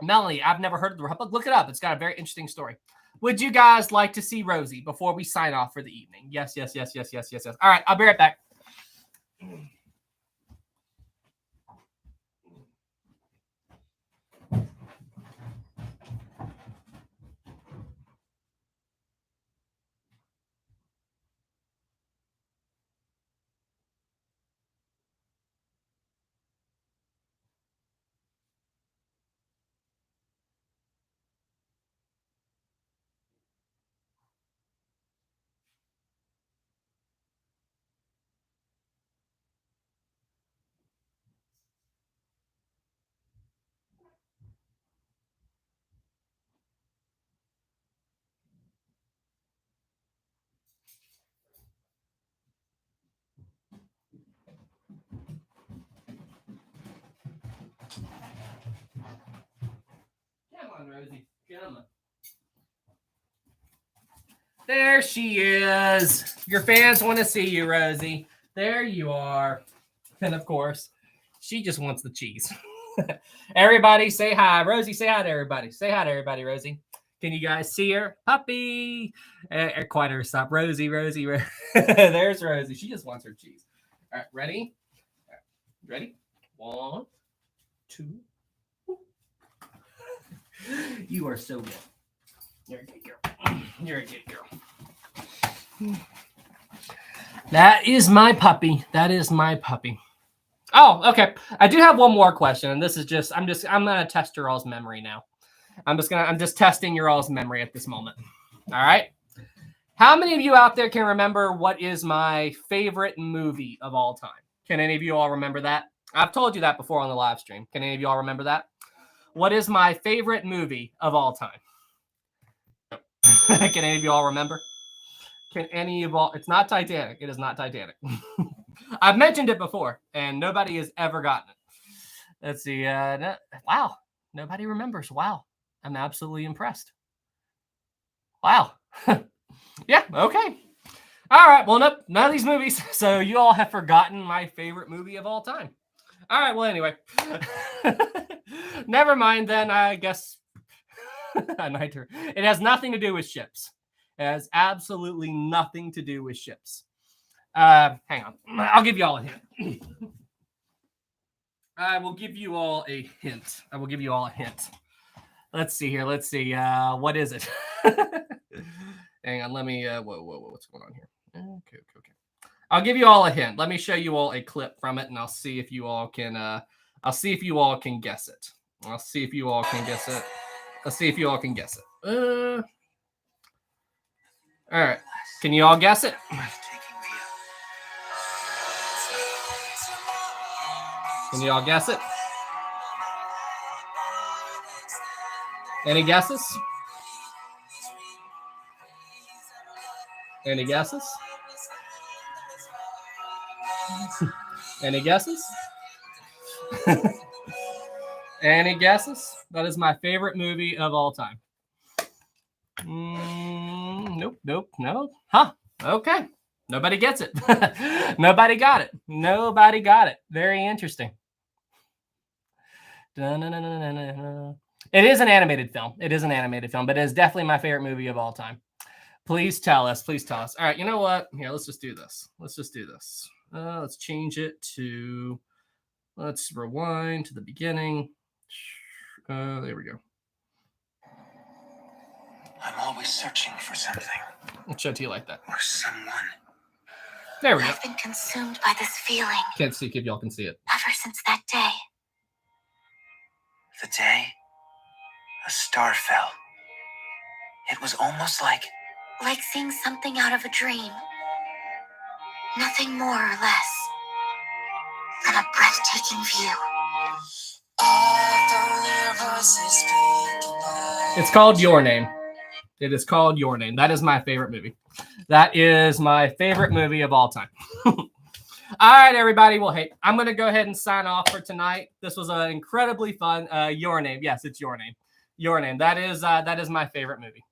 S1: Melanie, I've never heard of the Republic. Look it up. It's got a very interesting story. Would you guys like to see Rosie before we sign off for the evening? Yes. All right, I'll be right back. Come on, Rosie. Come on. There she is. Your fans want to see you, Rosie. There you are. And of course, she just wants the cheese. Everybody say hi. Rosie, say hi to everybody. Say hi to everybody, Rosie. Can you guys see her? Puppy. Quite her stop. Rosie. There's Rosie. She just wants her cheese. All right, ready? All right, ready? 1, 2. You are so good. You're a good girl. You're a good girl. That is my puppy. That is my puppy. Oh, okay. I do have one more question, and this is just I'm gonna test your all's memory now. I'm just testing your all's memory at this moment. All right. How many of you out there can remember what is my favorite movie of all time? Can any of you all remember that? I've told you that before on the live stream. Can any of you all remember that? What is my favorite movie of all time? Can any of you all remember? Can any of all? It's not Titanic. It is not Titanic. I've mentioned it before, and nobody has ever gotten it. Let's see. Wow. Nobody remembers. Wow. I'm absolutely impressed. Wow. Yeah. Okay. All right. Well, nope. None of these movies. So you all have forgotten my favorite movie of all time. All right. Well, anyway. Never mind then. I guess it has nothing to do with ships. It has absolutely nothing to do with ships. Hang on. I'll give you all a hint. I will give you all a hint. Let's see here. Let's see. What is it? Hang on. Let me. Whoa. What's going on here? Okay. I'll give you all a hint. Let me show you all a clip from it, and I'll see if you all can. I'll see if you all can guess it. Let's see if you all can guess it. All right. Can you all guess it? Can you all guess it? Any guesses? Any guesses? Any guesses? Any guesses? That is my favorite movie of all time. Nope. No. Huh. Okay. Nobody gets it. Nobody got it. Very interesting. It is an animated film. But it is definitely my favorite movie of all time. Please tell us. All right. You know what? Here, let's just do this. Let's change it to, let's rewind to the beginning. There we go.
S2: I'm always searching for something.
S1: I'll show it to you like that.
S2: Or someone.
S1: There we go.
S3: I've been consumed by this feeling.
S1: Can't see if y'all can see it.
S3: Ever since that day.
S2: The day a star fell. It was almost like
S3: seeing something out of a dream. Nothing more or less than a breathtaking view.
S1: It's called Your Name. It is called Your Name. That is my favorite movie. That is my favorite movie of all time. All right, everybody. Well, hey, I'm going to go ahead and sign off for tonight. This was an incredibly fun. Your Name. Yes, it's Your Name. Your Name. That is my favorite movie.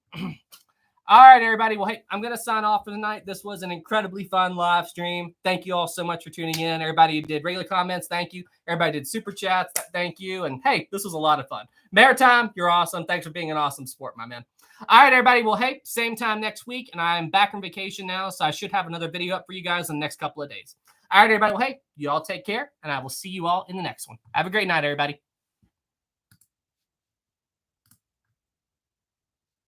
S1: All right, everybody. Well, hey, I'm going to sign off for the night. This was an incredibly fun live stream. Thank you all so much for tuning in. Everybody who did regular comments, thank you. Everybody did super chats, thank you. And hey, this was a lot of fun. Maritime, you're awesome. Thanks for being an awesome sport, my man. All right, everybody. Well, hey, same time next week. And I'm back from vacation now, so I should have another video up for you guys in the next couple of days. All right, everybody. Well, hey, you all take care, and I will see you all in the next one. Have a great night, everybody.